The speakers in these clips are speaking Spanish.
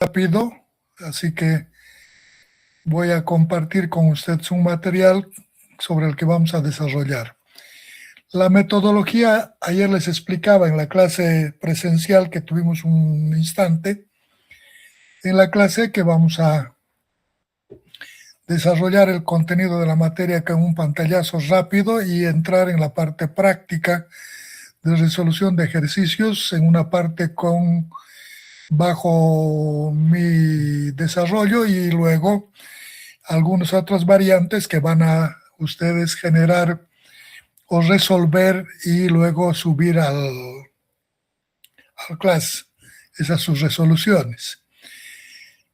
rápido, así que voy a compartir con ustedes un material sobre el que vamos a desarrollar. La metodología, ayer les explicaba en la clase presencial que tuvimos un instante, en la clase que vamos a desarrollar el contenido de la materia con un pantallazo rápido y entrar en la parte práctica de resolución de ejercicios, en una parte bajo mi desarrollo y luego algunas otras variantes que van a ustedes generar o resolver y luego subir al class esas sus resoluciones.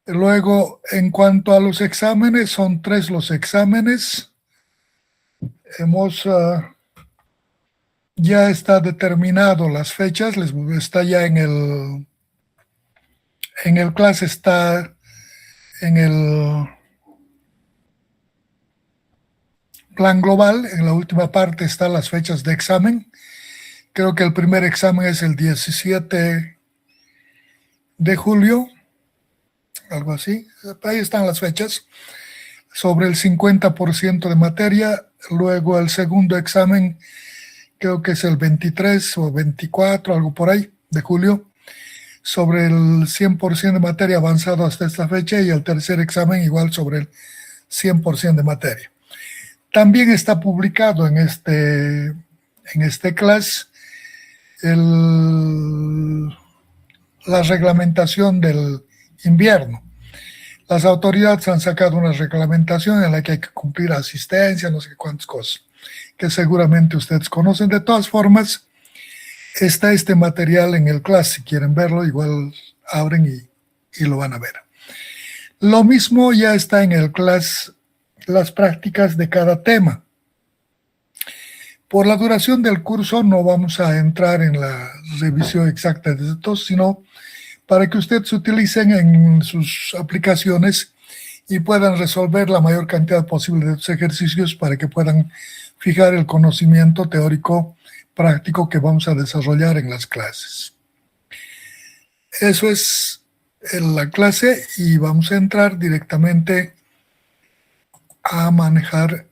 Luego, en cuanto a los exámenes, son 3 los exámenes. Ya está determinado las fechas, está ya en el class, está en el plan global, en la última parte están las fechas de examen. Creo que el primer examen es el 17 de julio, algo así. Ahí están las fechas, sobre el 50% de materia. Luego el segundo examen creo que es el 23 o 24, algo por ahí, de julio, sobre el 100% de materia avanzado hasta esta fecha, y el tercer examen igual sobre el 100% de materia. También está publicado en este class la reglamentación del invierno. Las autoridades han sacado una reglamentación en la que hay que cumplir asistencia, no sé cuántas cosas, que seguramente ustedes conocen. De todas formas, está este material en el class. Si quieren verlo, igual abren y lo van a ver. Lo mismo ya está en el class, las prácticas de cada tema. Por la duración del curso no vamos a entrar en la revisión exacta de todos, sino para que ustedes utilicen en sus aplicaciones y puedan resolver la mayor cantidad posible de los ejercicios para que puedan fijar el conocimiento teórico práctico que vamos a desarrollar en las clases. Eso es la clase y vamos a entrar directamente a manejar .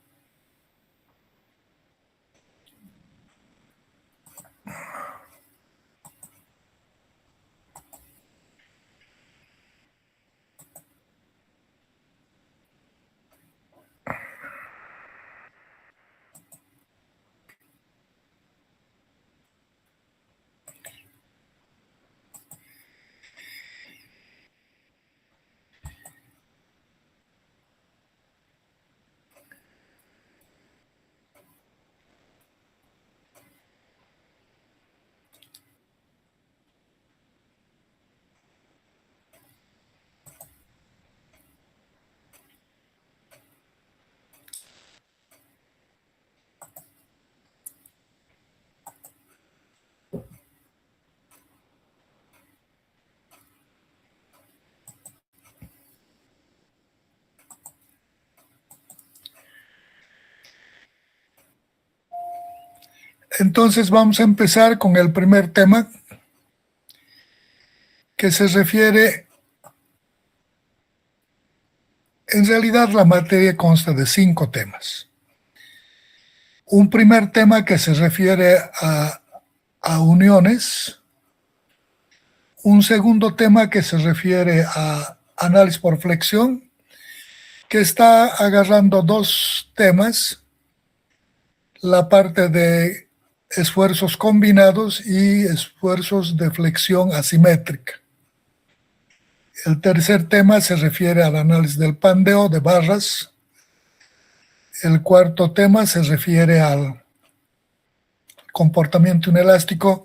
Entonces vamos a empezar con el primer tema, que se refiere, en realidad la materia consta de 5 temas. Un primer tema que se refiere a uniones, un segundo tema que se refiere a análisis por flexión, que está agarrando 2 temas, la parte de esfuerzos combinados y esfuerzos de flexión asimétrica. El tercer tema se refiere al análisis del pandeo de barras. El cuarto tema se refiere al comportamiento inelástico.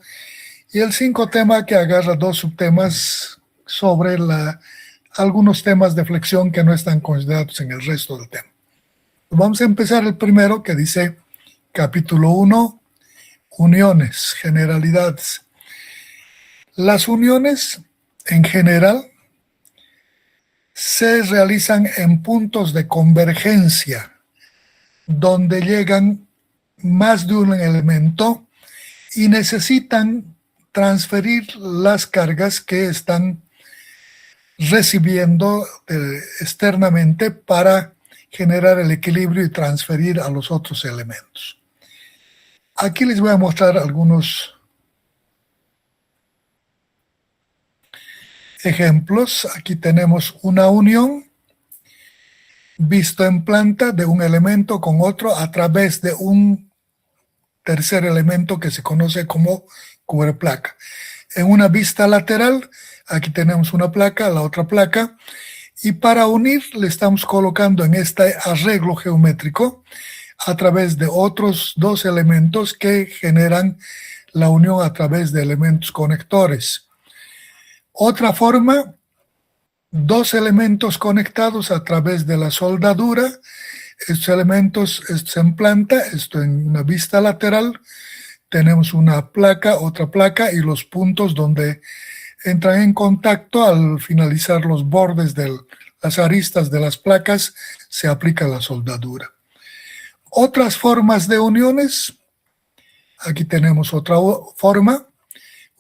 Y el 5 tema que agarra 2 subtemas sobre algunos temas de flexión que no están considerados en el resto del tema. Vamos a empezar el primero, que dice capítulo 1, uniones, generalidades. Las uniones en general se realizan en puntos de convergencia donde llegan más de un elemento y necesitan transferir las cargas que están recibiendo externamente para generar el equilibrio y transferir a los otros elementos. Aquí les voy a mostrar algunos ejemplos. Aquí tenemos una unión visto en planta de un elemento con otro a través de un tercer elemento que se conoce como cubreplaca. En una vista lateral, aquí tenemos una placa, la otra placa, y para unir le estamos colocando en este arreglo geométrico a través de otros dos elementos que generan la unión a través de elementos conectores. Otra forma, dos elementos conectados a través de la soldadura. Estos elementos, esto en planta, esto en una vista lateral. Tenemos una placa, otra placa y los puntos donde entran en contacto al finalizar los bordes de las aristas de las placas, se aplica la soldadura. Otras formas de uniones, aquí tenemos otra forma,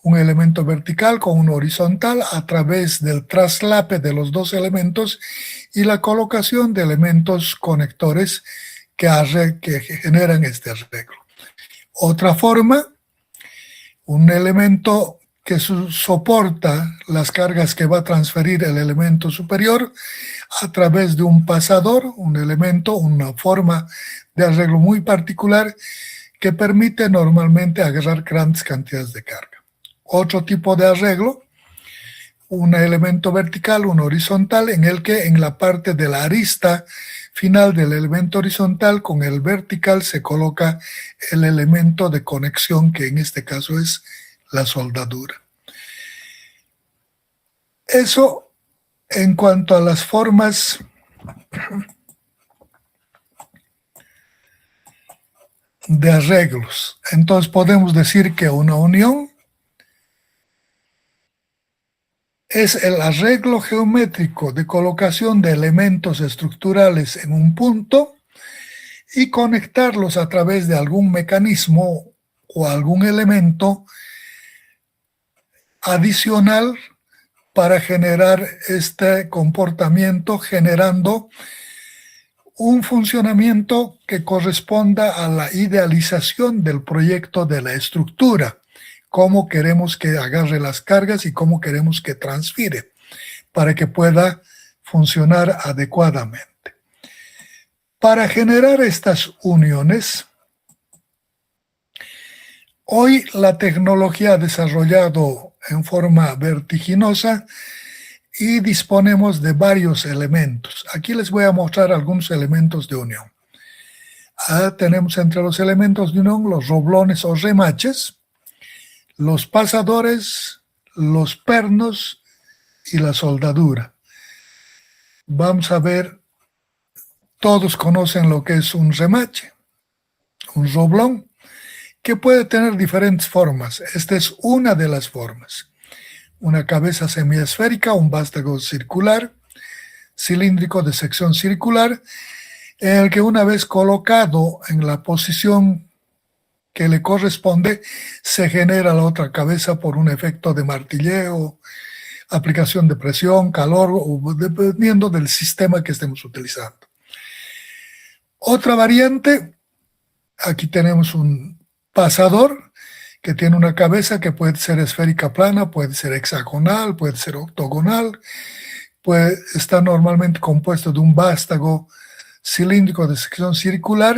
un elemento vertical con un horizontal a través del traslape de los dos elementos y la colocación de elementos conectores que generan este arreglo. Otra forma, un elemento que soporta las cargas que va a transferir el elemento superior a través de un pasador, un elemento, una forma de arreglo muy particular que permite normalmente agarrar grandes cantidades de carga. Otro tipo de arreglo, un elemento vertical, un horizontal, en el que en la parte de la arista final del elemento horizontal con el vertical se coloca el elemento de conexión, que en este caso es la soldadura. Eso en cuanto a las formas de arreglos. Entonces podemos decir que una unión es el arreglo geométrico de colocación de elementos estructurales en un punto y conectarlos a través de algún mecanismo o algún elemento adicional para generar este comportamiento, generando un funcionamiento que corresponda a la idealización del proyecto de la estructura, cómo queremos que agarre las cargas y cómo queremos que transfiere para que pueda funcionar adecuadamente. Para generar estas uniones, hoy la tecnología ha desarrollado en forma vertiginosa y disponemos de varios elementos. Aquí les voy a mostrar algunos elementos de unión. Tenemos entre los elementos de unión los roblones o remaches, los pasadores, los pernos y la soldadura. Vamos a ver, todos conocen lo que es un remache, un roblón, que puede tener diferentes formas. Esta es una de las formas. Una cabeza semiesférica, un vástago circular, cilíndrico de sección circular, en el que una vez colocado en la posición que le corresponde, se genera la otra cabeza por un efecto de martilleo, aplicación de presión, calor, o dependiendo del sistema que estemos utilizando. Otra variante, aquí tenemos un pasador que tiene una cabeza que puede ser esférica plana, puede ser hexagonal, puede ser octogonal, está normalmente compuesto de un vástago cilíndrico de sección circular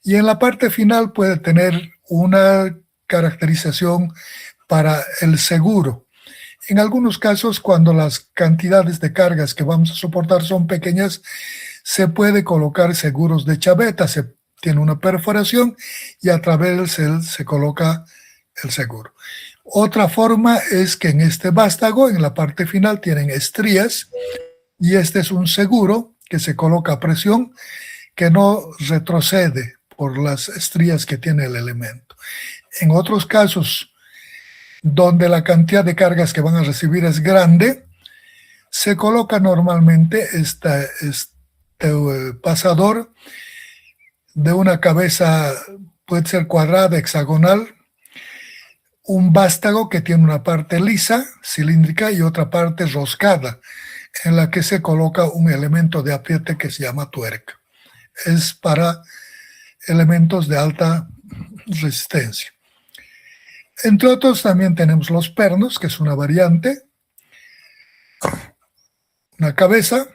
y en la parte final puede tener una caracterización para el seguro. En algunos casos, cuando las cantidades de cargas que vamos a soportar son pequeñas, se puede colocar seguros de chaveta, se tiene una perforación y a través de él se coloca el seguro. Otra forma es que en este vástago, en la parte final, tienen estrías y este es un seguro que se coloca a presión que no retrocede por las estrías que tiene el elemento. En otros casos, donde la cantidad de cargas que van a recibir es grande, se coloca normalmente este pasador de una cabeza, puede ser cuadrada, hexagonal, un vástago que tiene una parte lisa, cilíndrica, y otra parte roscada. en la que se coloca un elemento de apriete que se llama tuerca. Es para elementos de alta resistencia. Entre otros también tenemos los pernos, que es una variante, una cabeza,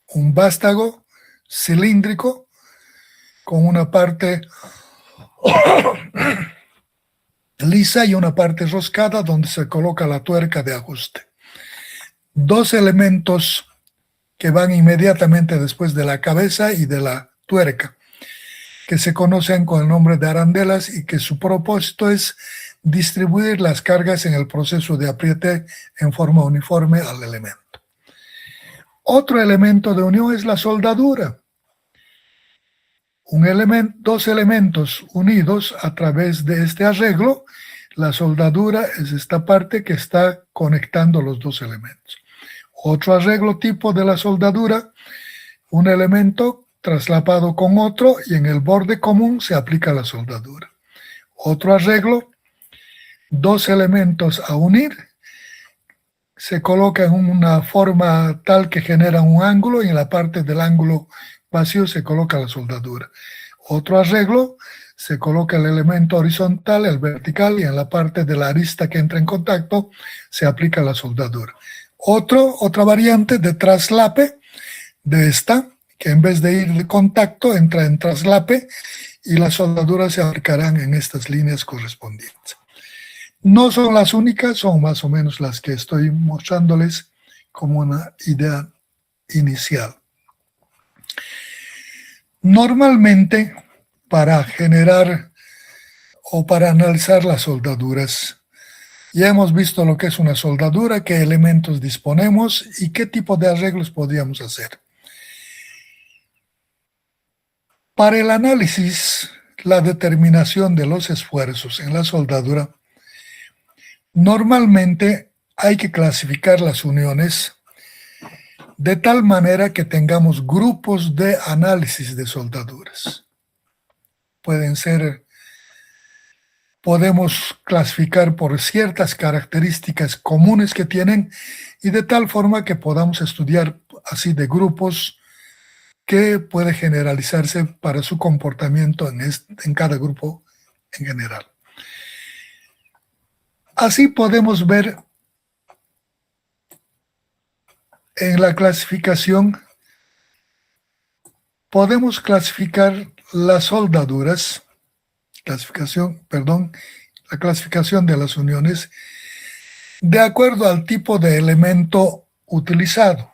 un vástago cilíndrico con una parte lisa y una parte roscada donde se coloca la tuerca de ajuste. Dos elementos que van inmediatamente después de la cabeza y de la tuerca, que se conocen con el nombre de arandelas y que su propósito es distribuir las cargas en el proceso de apriete en forma uniforme al elemento. Otro elemento de unión es la soldadura. Dos elementos unidos a través de este arreglo. La soldadura es esta parte que está conectando los dos elementos. Otro arreglo tipo de la soldadura, un elemento traslapado con otro y en el borde común se aplica la soldadura. Otro arreglo, dos elementos a unir, se coloca en una forma tal que genera un ángulo y en la parte del ángulo vacío se coloca la soldadura. Otro arreglo, se coloca el elemento horizontal, el vertical y en la parte de la arista que entra en contacto se aplica la soldadura. Otra variante de traslape de esta, que en vez de ir de contacto entra en traslape y las soldaduras se aplicarán en estas líneas correspondientes. No son las únicas, son más o menos las que estoy mostrándoles como una idea inicial. Normalmente, para generar o para analizar las soldaduras, ya hemos visto lo que es una soldadura, qué elementos disponemos y qué tipo de arreglos podríamos hacer. Para el análisis, la determinación de los esfuerzos en la soldadura, normalmente hay que clasificar las uniones de tal manera que tengamos grupos de análisis de soldaduras. Podemos clasificar por ciertas características comunes que tienen y de tal forma que podamos estudiar así de grupos que puede generalizarse para su comportamiento en cada grupo en general. Así podemos ver en la clasificación, podemos clasificar las soldaduras, la clasificación de las uniones de acuerdo al tipo de elemento utilizado.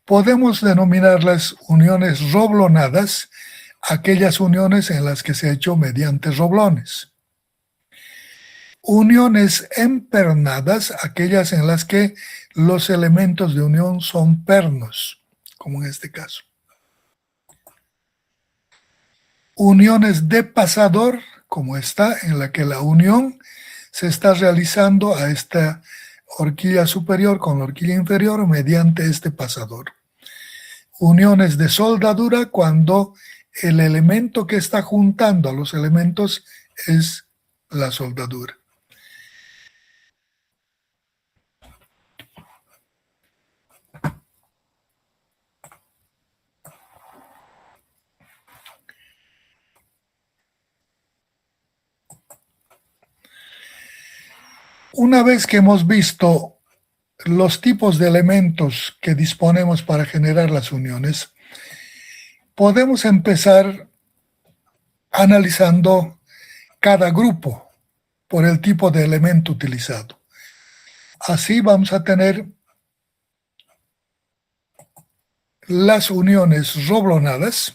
Podemos denominarlas uniones roblonadas, aquellas uniones en las que se ha hecho mediante roblones. Uniones empernadas, aquellas en las que los elementos de unión son pernos, como en este caso. Uniones de pasador, como esta, en la que la unión se está realizando a esta horquilla superior con la horquilla inferior mediante este pasador. Uniones de soldadura, cuando el elemento que está juntando a los elementos es la soldadura. Una vez que hemos visto los tipos de elementos que disponemos para generar las uniones, podemos empezar analizando cada grupo por el tipo de elemento utilizado. Así vamos a tener las uniones roblonadas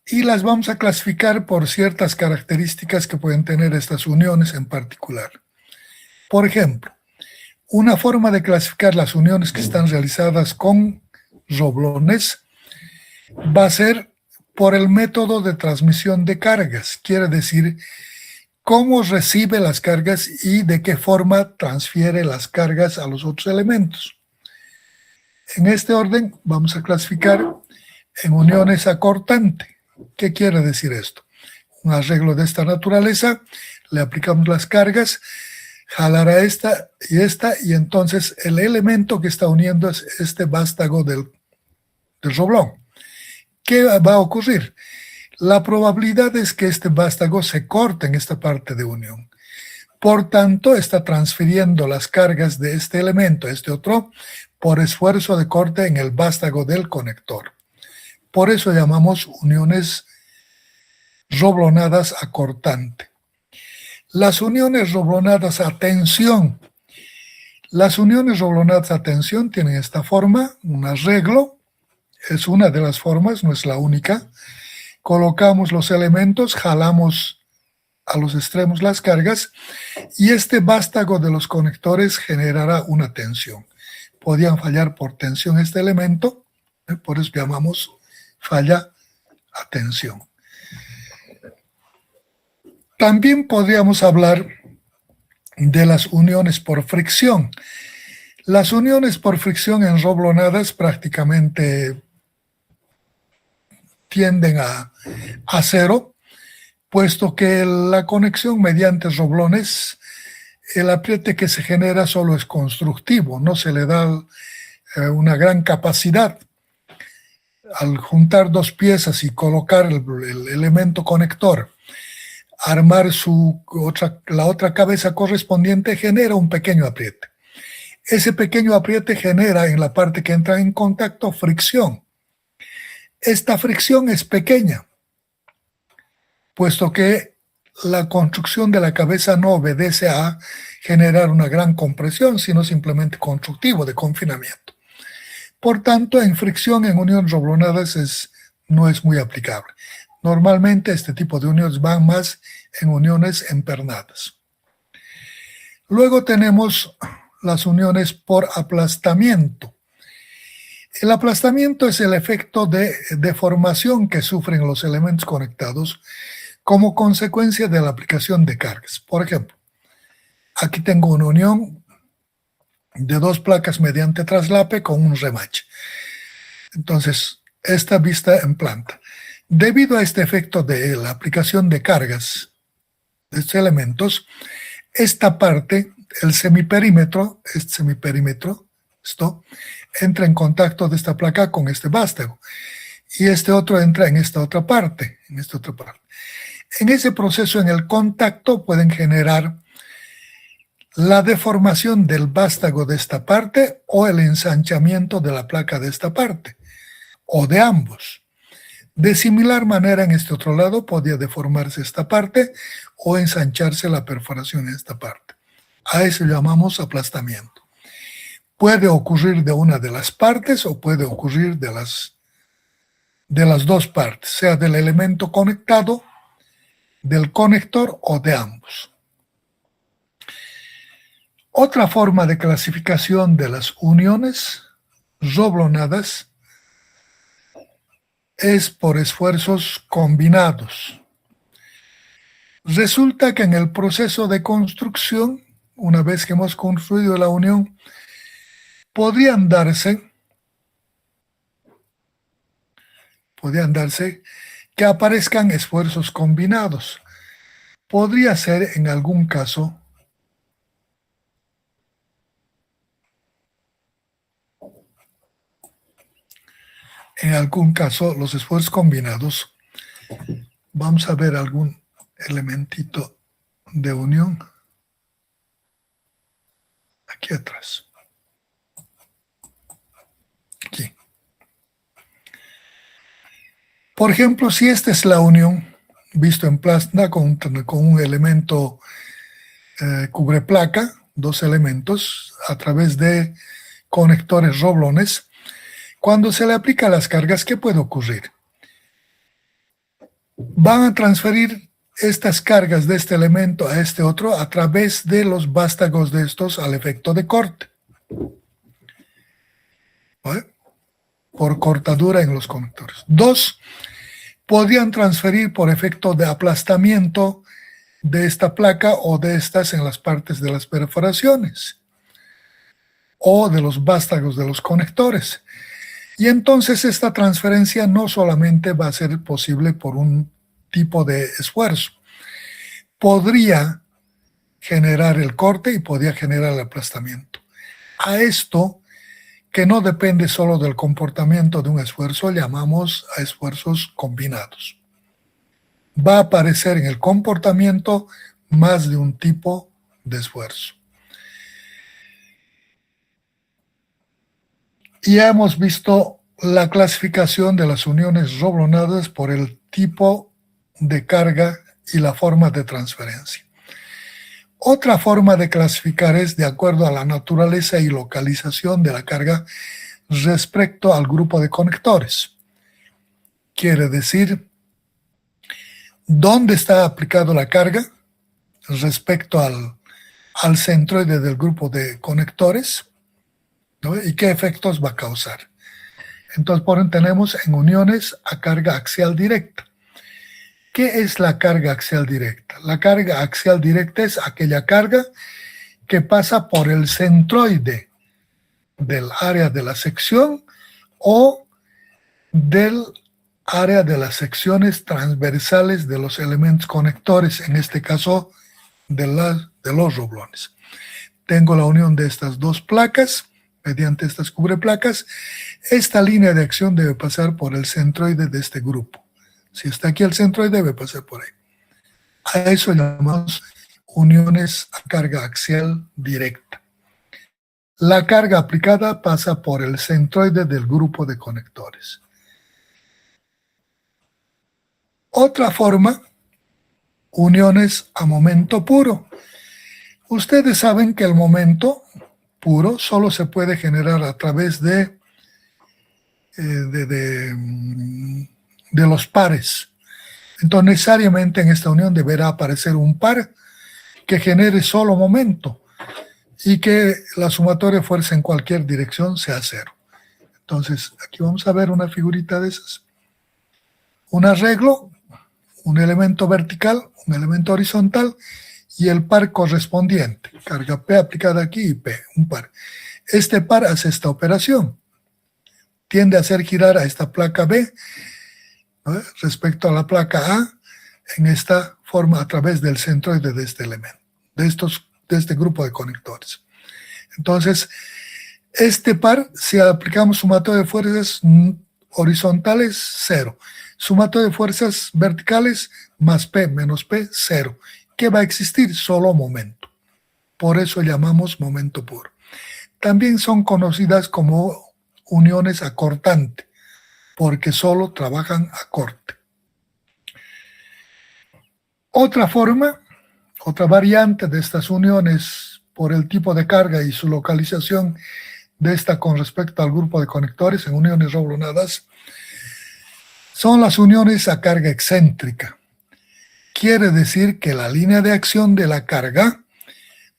y las vamos a clasificar por ciertas características que pueden tener estas uniones en particular. Por ejemplo, una forma de clasificar las uniones que están realizadas con roblones va a ser por el método de transmisión de cargas. Quiere decir, cómo recibe las cargas y de qué forma transfiere las cargas a los otros elementos. En este orden vamos a clasificar en uniones acortante. ¿Qué quiere decir esto? Un arreglo de esta naturaleza, le aplicamos las cargas, jalará esta, y entonces el elemento que está uniendo es este vástago del roblón. ¿Qué va a ocurrir? La probabilidad es que este vástago se corte en esta parte de unión. Por tanto, está transfiriendo las cargas de este elemento a este otro por esfuerzo de corte en el vástago del conector. Por eso llamamos uniones roblonadas a cortante. Las uniones roblonadas a tensión. Las uniones roblonadas a tensión tienen esta forma, un arreglo. Es una de las formas, no es la única. Colocamos los elementos, jalamos a los extremos las cargas y este vástago de los conectores generará una tensión. Podían fallar por tensión este elemento, por eso llamamos falla a tensión. También podríamos hablar de las uniones por fricción. Las uniones por fricción en roblonadas prácticamente tienden a cero, puesto que la conexión mediante roblones, el apriete que se genera solo es constructivo, no se le da una gran capacidad. Al juntar dos piezas y colocar el elemento conector, armar la otra cabeza correspondiente, genera un pequeño apriete. Ese pequeño apriete genera en la parte que entra en contacto fricción. Esta fricción es pequeña, puesto que la construcción de la cabeza no obedece a generar una gran compresión, sino simplemente constructivo, de confinamiento. Por tanto, en fricción en uniones roblonadas no es muy aplicable. Normalmente este tipo de uniones van más en uniones empernadas. Luego tenemos las uniones por aplastamiento. El aplastamiento es el efecto de deformación que sufren los elementos conectados como consecuencia de la aplicación de cargas. Por ejemplo, aquí tengo una unión de dos placas mediante traslape con un remache. Entonces, esta vista en planta. Debido a este efecto de la aplicación de cargas de estos elementos, esta parte, el semiperímetro, esto, entra en contacto de esta placa con este vástago. Y este otro entra en esta otra parte, En ese proceso, en el contacto, pueden generar la deformación del vástago de esta parte o el ensanchamiento de la placa de esta parte, o de ambos. De similar manera, en este otro lado podía deformarse esta parte o ensancharse la perforación en esta parte. A eso llamamos aplastamiento. Puede ocurrir de una de las partes o puede ocurrir de las dos partes, sea del elemento conectado, del conector o de ambos. Otra forma de clasificación de las uniones roblonadas es por esfuerzos combinados. Resulta que en el proceso de construcción, una vez que hemos construido la unión, podrían darse que aparezcan esfuerzos combinados. Podría ser en algún caso los esfuerzos combinados. Vamos a ver algún elementito de unión aquí atrás. Aquí. Por ejemplo, si esta es la unión, visto en plasma con un elemento cubre placa, dos elementos, a través de conectores roblones, cuando se le aplica las cargas, ¿qué puede ocurrir? Van a transferir estas cargas de este elemento a este otro a través de los vástagos de estos al efecto de corte. ¿Vale? Por cortadura en los conectores. Dos, podrían transferir por efecto de aplastamiento de esta placa o de estas en las partes de las perforaciones o de los vástagos de los conectores. Y entonces esta transferencia no solamente va a ser posible por un tipo de esfuerzo. Podría generar el corte y podía generar el aplastamiento. A esto, que no depende solo del comportamiento de un esfuerzo, llamamos a esfuerzos combinados. Va a aparecer en el comportamiento más de un tipo de esfuerzo. Y ya hemos visto la clasificación de las uniones roblonadas por el tipo de carga y la forma de transferencia. Otra forma de clasificar es de acuerdo a la naturaleza y localización de la carga respecto al grupo de conectores. Quiere decir, dónde está aplicado la carga respecto al centroide del grupo de conectores, ¿no? Y qué efectos va a causar. Entonces, por ejemplo, tenemos en uniones a carga axial directa. ¿Qué es la carga axial directa? La carga axial directa es aquella carga que pasa por el centroide del área de la sección o del área de las secciones transversales de los elementos conectores, en este caso de los roblones. Tengo la unión de estas dos placas mediante estas cubreplacas. Esta línea de acción debe pasar por el centroide de este grupo. Si está aquí el centroide, debe pasar por ahí. A eso llamamos uniones a carga axial directa. La carga aplicada pasa por el centroide del grupo de conectores. Otra forma, uniones a momento puro. Ustedes saben que el momento puro solo se puede generar a través de los pares. Entonces, necesariamente en esta unión deberá aparecer un par que genere solo momento y que la sumatoria de fuerza en cualquier dirección sea cero. Entonces, aquí vamos a ver una figurita de esas. Un arreglo, un elemento vertical, un elemento horizontal y el par correspondiente. Carga P aplicada aquí y P, un par. Este par hace esta operación. Tiende a hacer girar a esta placa B, ¿no?, respecto a la placa A en esta forma a través del centroide de este elemento, de este grupo de conectores. Entonces, este par, si aplicamos sumatoria de fuerzas horizontales, 0. Sumatoria de fuerzas verticales, más P menos P, 0. ¿Qué va a existir? Solo momento. Por eso llamamos momento puro. También son conocidas como uniones a cortante, porque solo trabajan a corte. Otra forma, otra variante de estas uniones por el tipo de carga y su localización de esta con respecto al grupo de conectores en uniones roblonadas son las uniones a carga excéntrica. Quiere decir que la línea de acción de la carga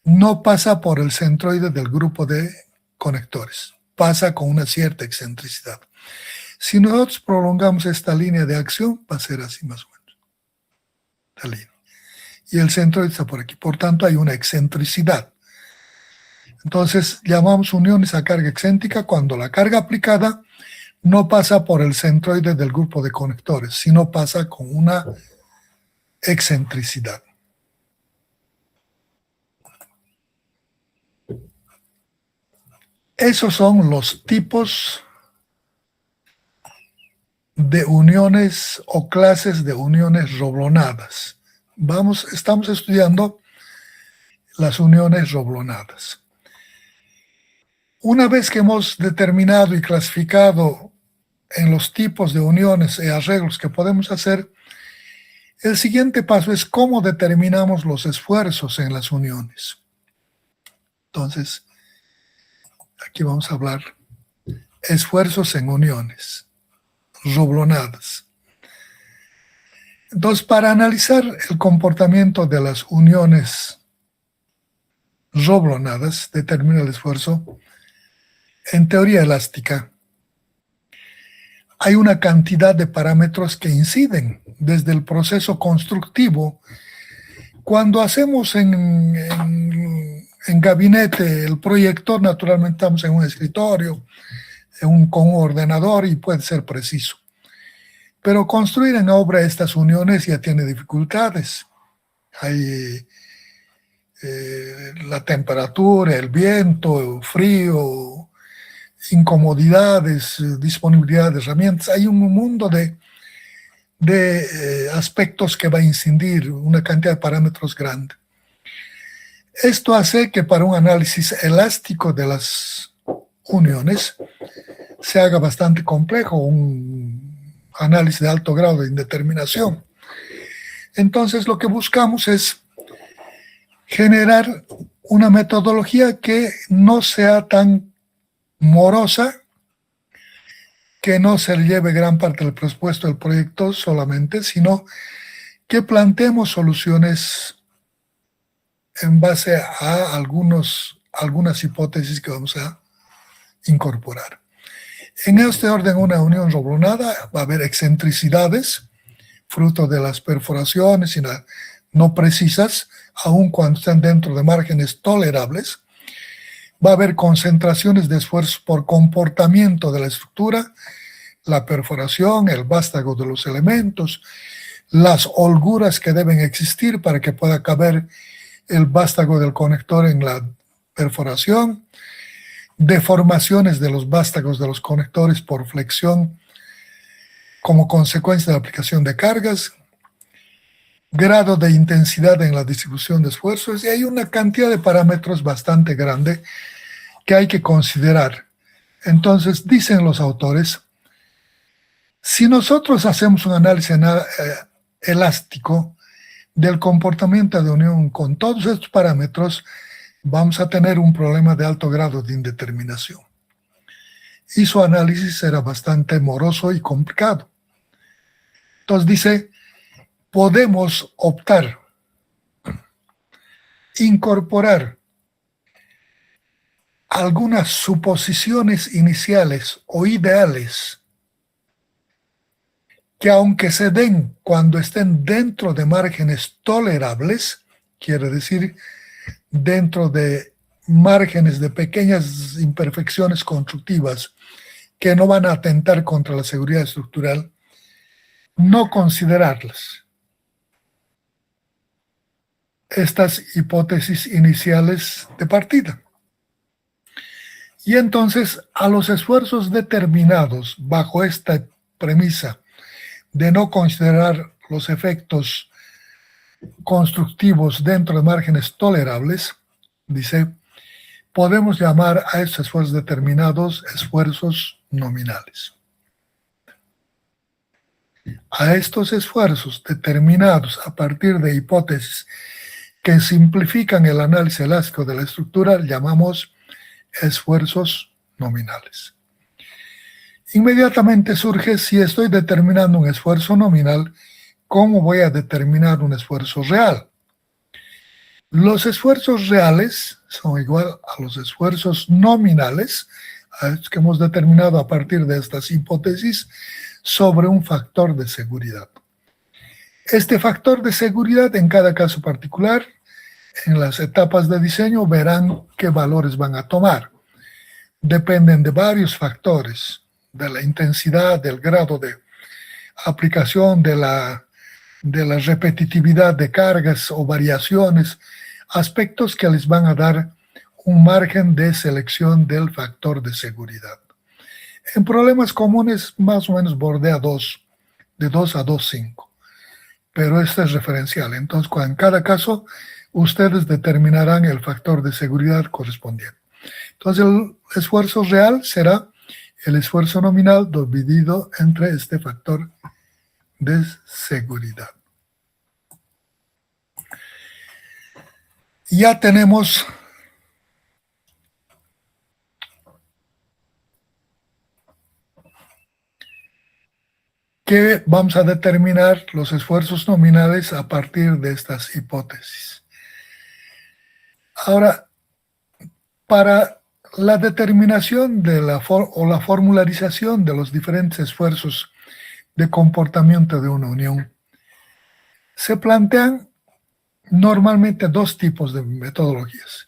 no pasa por el centroide del grupo de conectores, pasa con una cierta excentricidad. Si nosotros prolongamos esta línea de acción, va a ser así más o menos. La línea. Y el centroide está por aquí. Por tanto, hay una excentricidad. Entonces, llamamos uniones a carga excéntrica cuando la carga aplicada no pasa por el centroide del grupo de conectores, sino pasa con una excentricidad. Esos son los tipos de uniones o clases de uniones roblonadas. Estamos estudiando las uniones roblonadas. Una vez que hemos determinado y clasificado en los tipos de uniones y arreglos que podemos hacer, el siguiente paso es cómo determinamos los esfuerzos en las uniones. Entonces, aquí vamos a hablar esfuerzos en uniones roblonadas. Entonces, para analizar el comportamiento de las uniones roblonadas, determina el esfuerzo, en teoría elástica, hay una cantidad de parámetros que inciden desde el proceso constructivo. Cuando hacemos en gabinete el proyector, naturalmente estamos en un escritorio, con un ordenador y puede ser preciso. Pero construir en obra estas uniones ya tiene dificultades. Hay la temperatura, el viento, el frío, incomodidades, disponibilidad de herramientas. Hay un mundo de aspectos que va a incidir, una cantidad de parámetros grande. Esto hace que para un análisis elástico de las uniones se haga bastante complejo, un análisis de alto grado de indeterminación. Entonces lo que buscamos es generar una metodología que no sea tan morosa, que no se le lleve gran parte del presupuesto del proyecto solamente, sino que planteemos soluciones en base a algunas hipótesis que vamos a incorporar. En este orden, una unión roblonada va a haber excentricidades, fruto de las perforaciones y no precisas, aun cuando estén dentro de márgenes tolerables. Va a haber concentraciones de esfuerzo por comportamiento de la estructura, la perforación, el vástago de los elementos, las holguras que deben existir para que pueda caber el vástago del conector en la perforación, deformaciones de los vástagos de los conectores por flexión como consecuencia de la aplicación de cargas, grado de intensidad en la distribución de esfuerzos, y hay una cantidad de parámetros bastante grande que hay que considerar. Entonces, dicen los autores, si nosotros hacemos un análisis elástico del comportamiento de unión con todos estos parámetros, vamos a tener un problema de alto grado de indeterminación. Y su análisis será bastante moroso y complicado. Entonces dice, podemos optar, incorporar algunas suposiciones iniciales o ideales que aunque se den cuando estén dentro de márgenes tolerables, quiere decir dentro de márgenes de pequeñas imperfecciones constructivas que no van a atentar contra la seguridad estructural, no considerarlas. Estas hipótesis iniciales de partida. Y entonces a los esfuerzos determinados bajo esta premisa de no considerar los efectos constructivos dentro de márgenes tolerables, dice, podemos llamar a estos esfuerzos determinados esfuerzos nominales. A estos esfuerzos determinados a partir de hipótesis que simplifican el análisis elástico de la estructura llamamos esfuerzos nominales. Inmediatamente surge, si estoy determinando un esfuerzo nominal, ¿cómo voy a determinar un esfuerzo real? Los esfuerzos reales son igual a los esfuerzos nominales, a los que hemos determinado a partir de estas hipótesis, sobre un factor de seguridad. Este factor de seguridad, en cada caso particular, en las etapas de diseño verán qué valores van a tomar. Dependen de varios factores, de la intensidad, del grado de aplicación, de la repetitividad de cargas o variaciones, aspectos que les van a dar un margen de selección del factor de seguridad. En problemas comunes, más o menos bordea 2, de 2 a 2,5. Pero este es referencial. Entonces, en cada caso, ustedes determinarán el factor de seguridad correspondiente. Entonces, el esfuerzo real será el esfuerzo nominal dividido entre este factor de seguridad. Ya tenemos que vamos a determinar los esfuerzos nominales a partir de estas hipótesis. Ahora, para la determinación de la formularización de los diferentes esfuerzos de comportamiento de una unión, se plantean normalmente dos tipos de metodologías.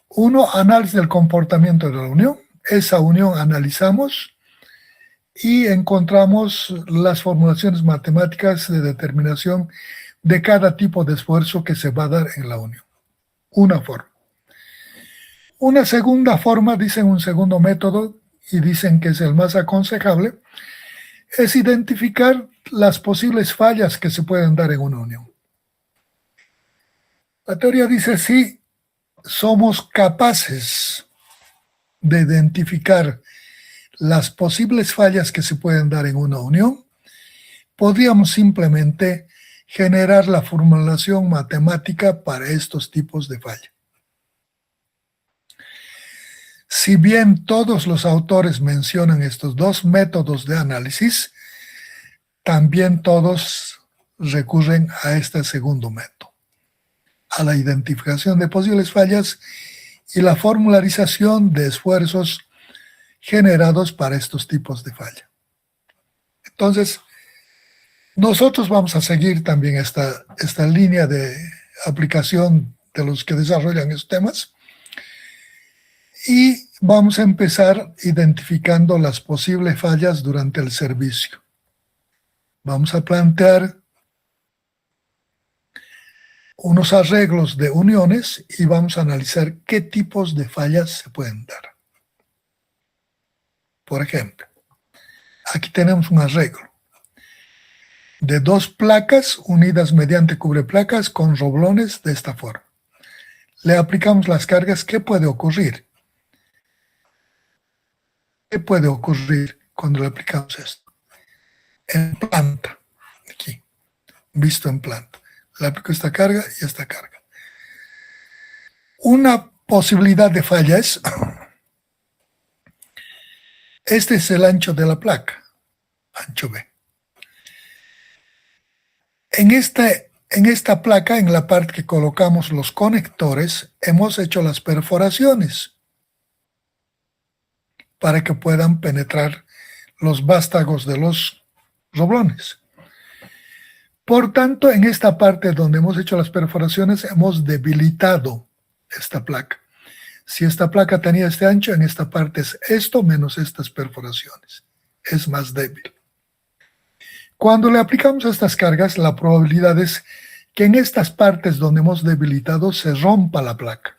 Uno, análisis del comportamiento de la unión. Esa unión analizamos y encontramos las formulaciones matemáticas de determinación de cada tipo de esfuerzo que se va a dar en la unión. Una forma. Una segunda forma, dicen un segundo método, y dicen que es el más aconsejable, es identificar las posibles fallas que se pueden dar en una unión. La teoría dice si somos capaces de identificar las posibles fallas que se pueden dar en una unión, podríamos simplemente generar la formulación matemática para estos tipos de falla. Si bien todos los autores mencionan estos dos métodos de análisis, también todos recurren a este segundo método, a la identificación de posibles fallas y la formularización de esfuerzos generados para estos tipos de falla. Entonces, nosotros vamos a seguir también esta línea de aplicación de los que desarrollan estos temas y vamos a empezar identificando las posibles fallas durante el servicio. Vamos a plantear unos arreglos de uniones y vamos a analizar qué tipos de fallas se pueden dar. Por ejemplo, aquí tenemos un arreglo de dos placas unidas mediante cubreplacas con roblones de esta forma. Le aplicamos las cargas. ¿Qué puede ocurrir? ¿Qué puede ocurrir cuando le aplicamos esto? En planta, aquí, visto en planta. Le aplico esta carga y esta carga. Una posibilidad de falla es, este es el ancho de la placa, ancho B. En esta placa, en la parte que colocamos los conectores, hemos hecho las perforaciones para que puedan penetrar los vástagos de los roblones. Por tanto, en esta parte donde hemos hecho las perforaciones, hemos debilitado esta placa. Si esta placa tenía este ancho, en esta parte es esto menos estas perforaciones. Es más débil. Cuando le aplicamos estas cargas, la probabilidad es que en estas partes donde hemos debilitado se rompa la placa.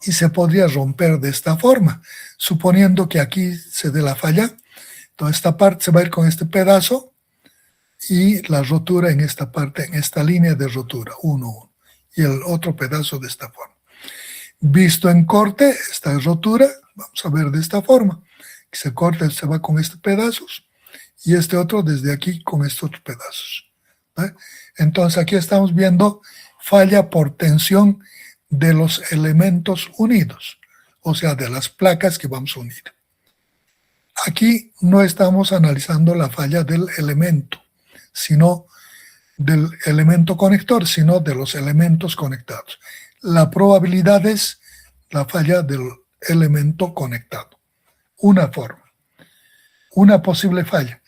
Y se podría romper de esta forma, suponiendo que aquí se dé la falla. Toda esta parte se va a ir con este pedazo y la rotura en esta parte, en esta línea de rotura, 1, 1, y el otro pedazo de esta forma. Visto en corte, esta rotura, vamos a ver de esta forma, que se corta, se va con estos pedazos, y este otro desde aquí con estos otros pedazos. ¿Ve? Entonces aquí estamos viendo falla por tensión de los elementos unidos, o sea, de las placas que vamos a unir. Aquí no estamos analizando la falla del elemento, sino del elemento conector, sino de los elementos conectados. La probabilidad es la falla del elemento conectado. Una forma, una posible falla.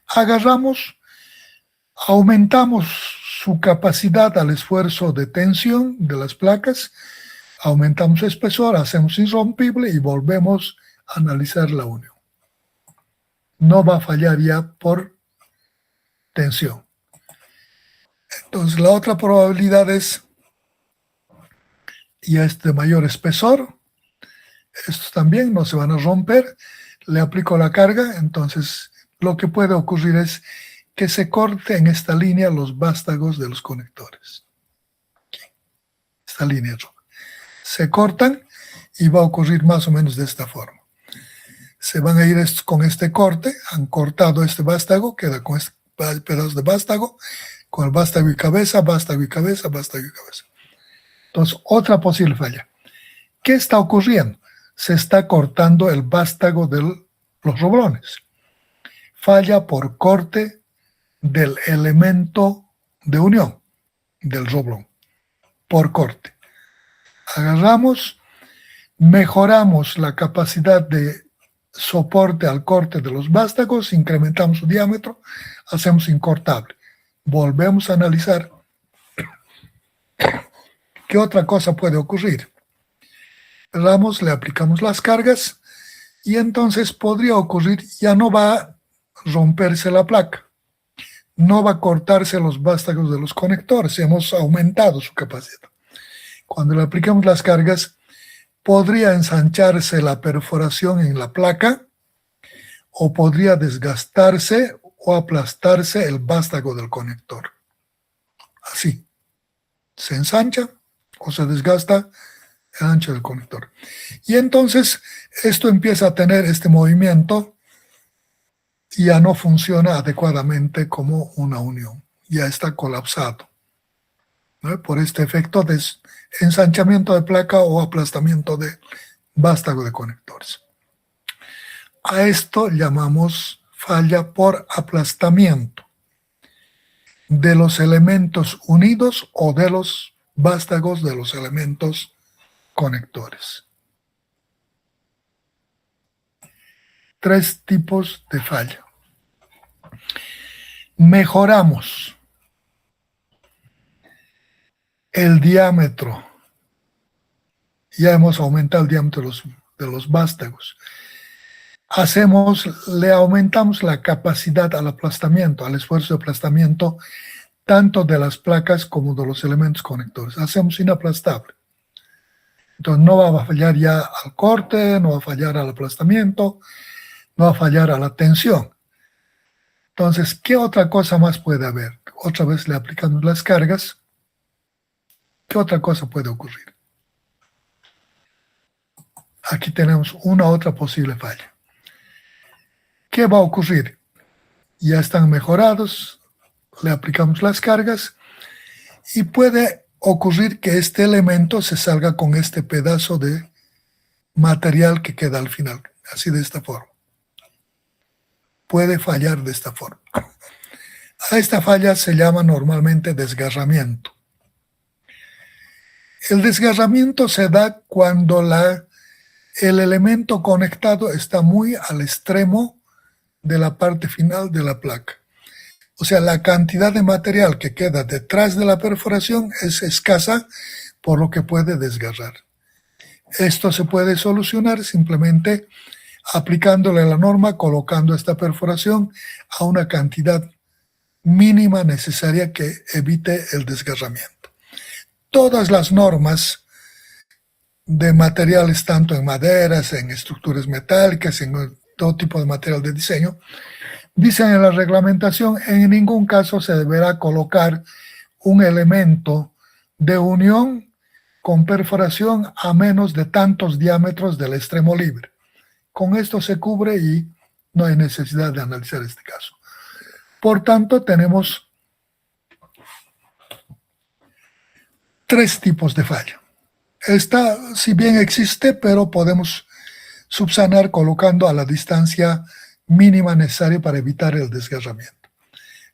Agarramos, aumentamos su capacidad al esfuerzo de tensión de las placas, aumentamos el espesor, hacemos irrompible y volvemos a analizar la unión. No va a fallar ya por tensión. Entonces la otra probabilidad es, ya es de mayor espesor, estos también no se van a romper, le aplico la carga, entonces lo que puede ocurrir es que se corte en esta línea los vástagos de los conectores. Aquí, esta línea roja. Se cortan y va a ocurrir más o menos de esta forma. Se van a ir con este corte, han cortado este vástago, queda con este pedazo de vástago, con el vástago y cabeza, vástago y cabeza, vástago y cabeza. Entonces, otra posible falla. ¿Qué está ocurriendo? Se está cortando el vástago de los roblones. Falla por corte del elemento de unión del roblón, por corte. Agarramos, mejoramos la capacidad de soporte al corte de los vástagos, incrementamos su diámetro, hacemos incortable. Volvemos a analizar qué otra cosa puede ocurrir. Agarramos, le aplicamos las cargas y entonces podría ocurrir, ya no va a romperse la placa, no va a cortarse los vástagos de los conectores, hemos aumentado su capacidad. Cuando le aplicamos las cargas, podría ensancharse la perforación en la placa o podría desgastarse o aplastarse el vástago del conector. Así, se ensancha o se desgasta el ancho del conector. Y entonces esto empieza a tener este movimiento y ya no funciona adecuadamente como una unión. Ya está colapsado, ¿no? Por este efecto de ensanchamiento de placa o aplastamiento de vástago de conectores. A esto llamamos falla por aplastamiento de los elementos unidos o de los vástagos de los elementos conectores. 3 tipos de falla. Mejoramos el diámetro. Ya hemos aumentado el diámetro de los vástagos. Le aumentamos la capacidad al aplastamiento, al esfuerzo de aplastamiento, tanto de las placas como de los elementos conectores. Hacemos inaplastable. Entonces no va a fallar ya al corte, no va a fallar al aplastamiento, no va a fallar a la tensión. Entonces, ¿qué otra cosa más puede haber? Otra vez le aplicamos las cargas. ¿Qué otra cosa puede ocurrir? Aquí tenemos una otra posible falla. ¿Qué va a ocurrir? Ya están mejorados, le aplicamos las cargas y puede ocurrir que este elemento se salga con este pedazo de material que queda al final, así de esta forma. Puede fallar de esta forma. A esta falla se llama normalmente desgarramiento. El desgarramiento se da cuando el elemento conectado está muy al extremo de la parte final de la placa. O sea, la cantidad de material que queda detrás de la perforación es escasa, por lo que puede desgarrar. Esto se puede solucionar simplemente aplicándole la norma, colocando esta perforación a una cantidad mínima necesaria que evite el desgarramiento. Todas las normas de materiales, tanto en maderas, en estructuras metálicas, en todo tipo de material de diseño, dicen en la reglamentación, en ningún caso se deberá colocar un elemento de unión con perforación a menos de tantos diámetros del extremo libre. Con esto se cubre y no hay necesidad de analizar este caso. Por tanto, tenemos 3 tipos de falla. Esta, si bien existe, pero podemos subsanar colocando a la distancia mínima necesaria para evitar el desgarramiento.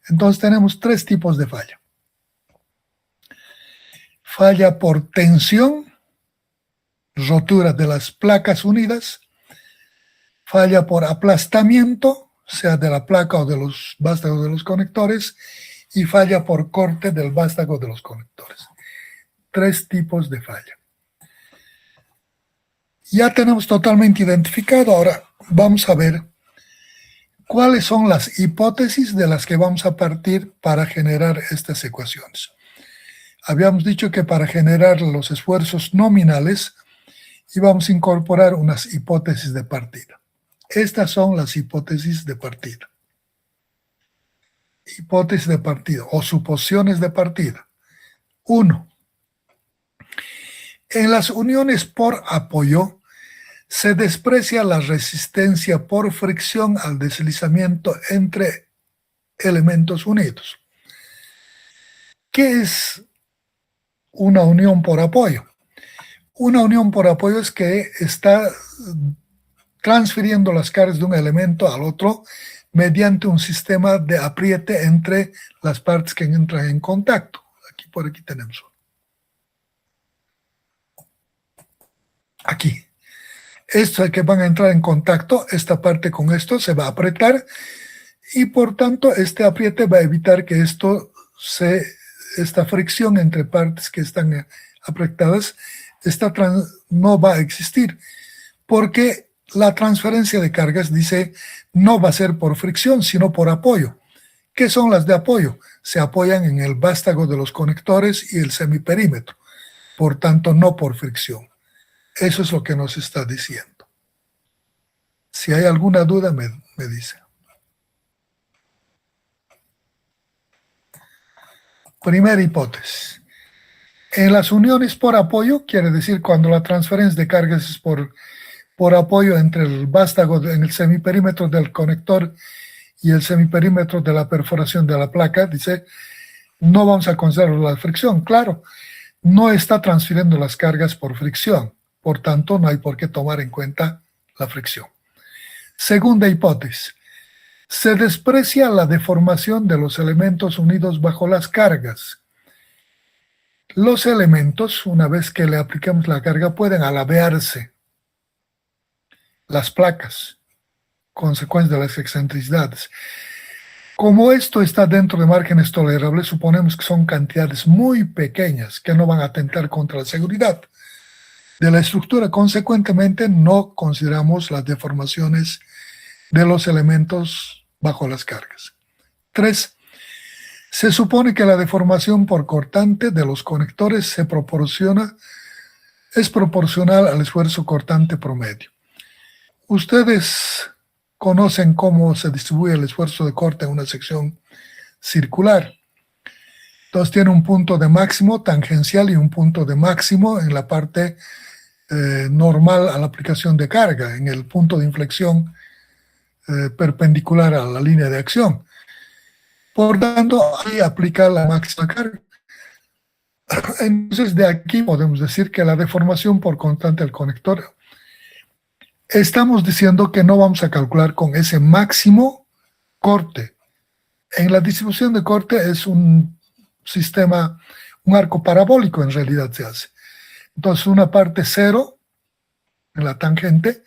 Entonces tenemos 3 tipos de falla. Falla por tensión, rotura de las placas unidas, falla por aplastamiento, sea de la placa o de los vástagos de los conectores, y falla por corte del vástago de los conectores. 3 tipos de falla. Ya tenemos totalmente identificado. Ahora vamos a ver cuáles son las hipótesis de las que vamos a partir para generar estas ecuaciones. Habíamos dicho que para generar los esfuerzos nominales íbamos a incorporar unas hipótesis de partida. Estas son las hipótesis de partida. Hipótesis de partida o suposiciones de partida. 1. En las uniones por apoyo se desprecia la resistencia por fricción al deslizamiento entre elementos unidos. ¿Qué es una unión por apoyo? Una unión por apoyo es que está transfiriendo las cargas de un elemento al otro mediante un sistema de apriete entre las partes que entran en contacto. Por aquí tenemos. Aquí. Esto es que van a entrar en contacto, esta parte con esto se va a apretar y por tanto este apriete va a evitar que esta fricción entre partes que están apretadas no va a existir, porque la transferencia de cargas, dice, no va a ser por fricción, sino por apoyo. ¿Qué son las de apoyo? Se apoyan en el vástago de los conectores y el semiperímetro. por tanto no por fricción. Eso es lo que nos está diciendo. Si hay alguna duda, me dice. Primera hipótesis. En las uniones por apoyo, quiere decir cuando la transferencia de cargas es por apoyo entre el vástago en el semiperímetro del conector y el semiperímetro de la perforación de la placa, dice, no vamos a considerar la fricción. Claro, no está transfiriendo las cargas por fricción, por tanto no hay por qué tomar en cuenta la fricción. Segunda hipótesis. Se desprecia la deformación de los elementos unidos bajo las cargas. Los elementos, una vez que le aplicamos la carga, pueden alabearse. Las placas, consecuencia de las excentricidades. Como esto está dentro de márgenes tolerables, suponemos que son cantidades muy pequeñas que no van a atentar contra la seguridad de la estructura. Consecuentemente, no consideramos las deformaciones de los elementos bajo las cargas. 3. Se supone que la deformación por cortante de los conectores es proporcional al esfuerzo cortante promedio. Ustedes conocen cómo se distribuye el esfuerzo de corte en una sección circular. Entonces tiene un punto de máximo tangencial y un punto de máximo en la parte normal a la aplicación de carga, en el punto de inflexión perpendicular a la línea de acción. Por tanto, ahí aplica la máxima carga. Entonces, de aquí podemos decir que la deformación por constante del conector, estamos diciendo que no vamos a calcular con ese máximo corte. En la distribución de corte es un sistema, un arco parabólico en realidad se hace. Entonces, una parte cero en la tangente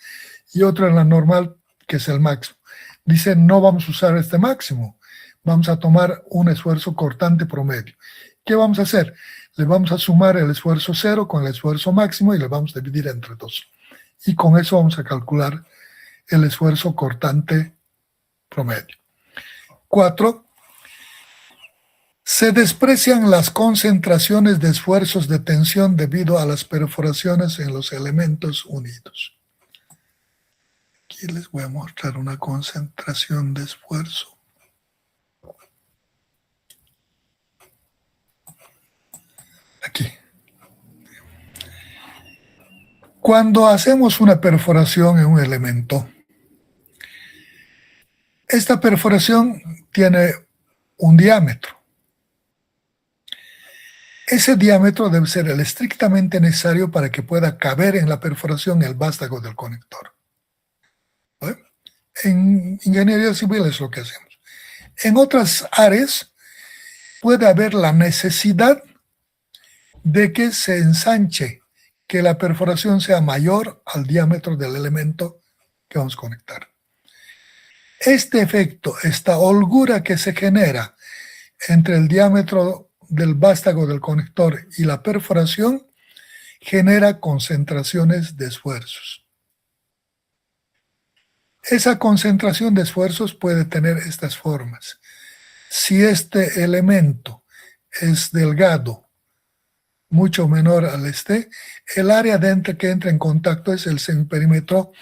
y otra en la normal, que es el máximo. Dice, no vamos a usar este máximo. Vamos a tomar un esfuerzo cortante promedio. ¿Qué vamos a hacer? Le vamos a sumar el esfuerzo cero con el esfuerzo máximo y le vamos a dividir entre 2. Y con eso vamos a calcular el esfuerzo cortante promedio. 4. Se desprecian las concentraciones de esfuerzos de tensión debido a las perforaciones en los elementos unidos. Aquí les voy a mostrar una concentración de esfuerzo. Aquí. Cuando hacemos una perforación en un elemento, esta perforación tiene un diámetro. Ese diámetro debe ser el estrictamente necesario para que pueda caber en la perforación el vástago del conector. ¿Vale? En ingeniería civil es lo que hacemos. En otras áreas puede haber la necesidad de que se ensanche, que la perforación sea mayor al diámetro del elemento que vamos a conectar. Este efecto, esta holgura que se genera entre el diámetro del vástago del conector y la perforación, genera concentraciones de esfuerzos. Esa concentración de esfuerzos puede tener estas formas. Si este elemento es delgado, mucho menor al el área que entra en contacto es el semiperímetro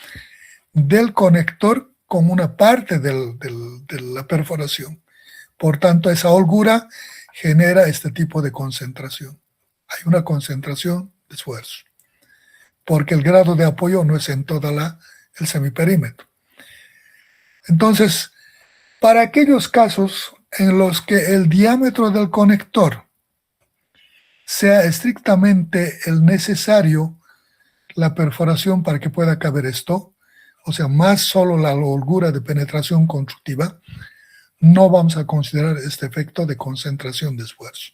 del conector con una parte de la perforación. Por tanto, esa holgura genera este tipo de concentración. Hay una concentración de esfuerzo, porque el grado de apoyo no es en todo el semiperímetro. Entonces, para aquellos casos en los que el diámetro del conector sea estrictamente el necesario, la perforación para que pueda caber esto, o sea, más solo la holgura de penetración constructiva, no vamos a considerar este efecto de concentración de esfuerzo.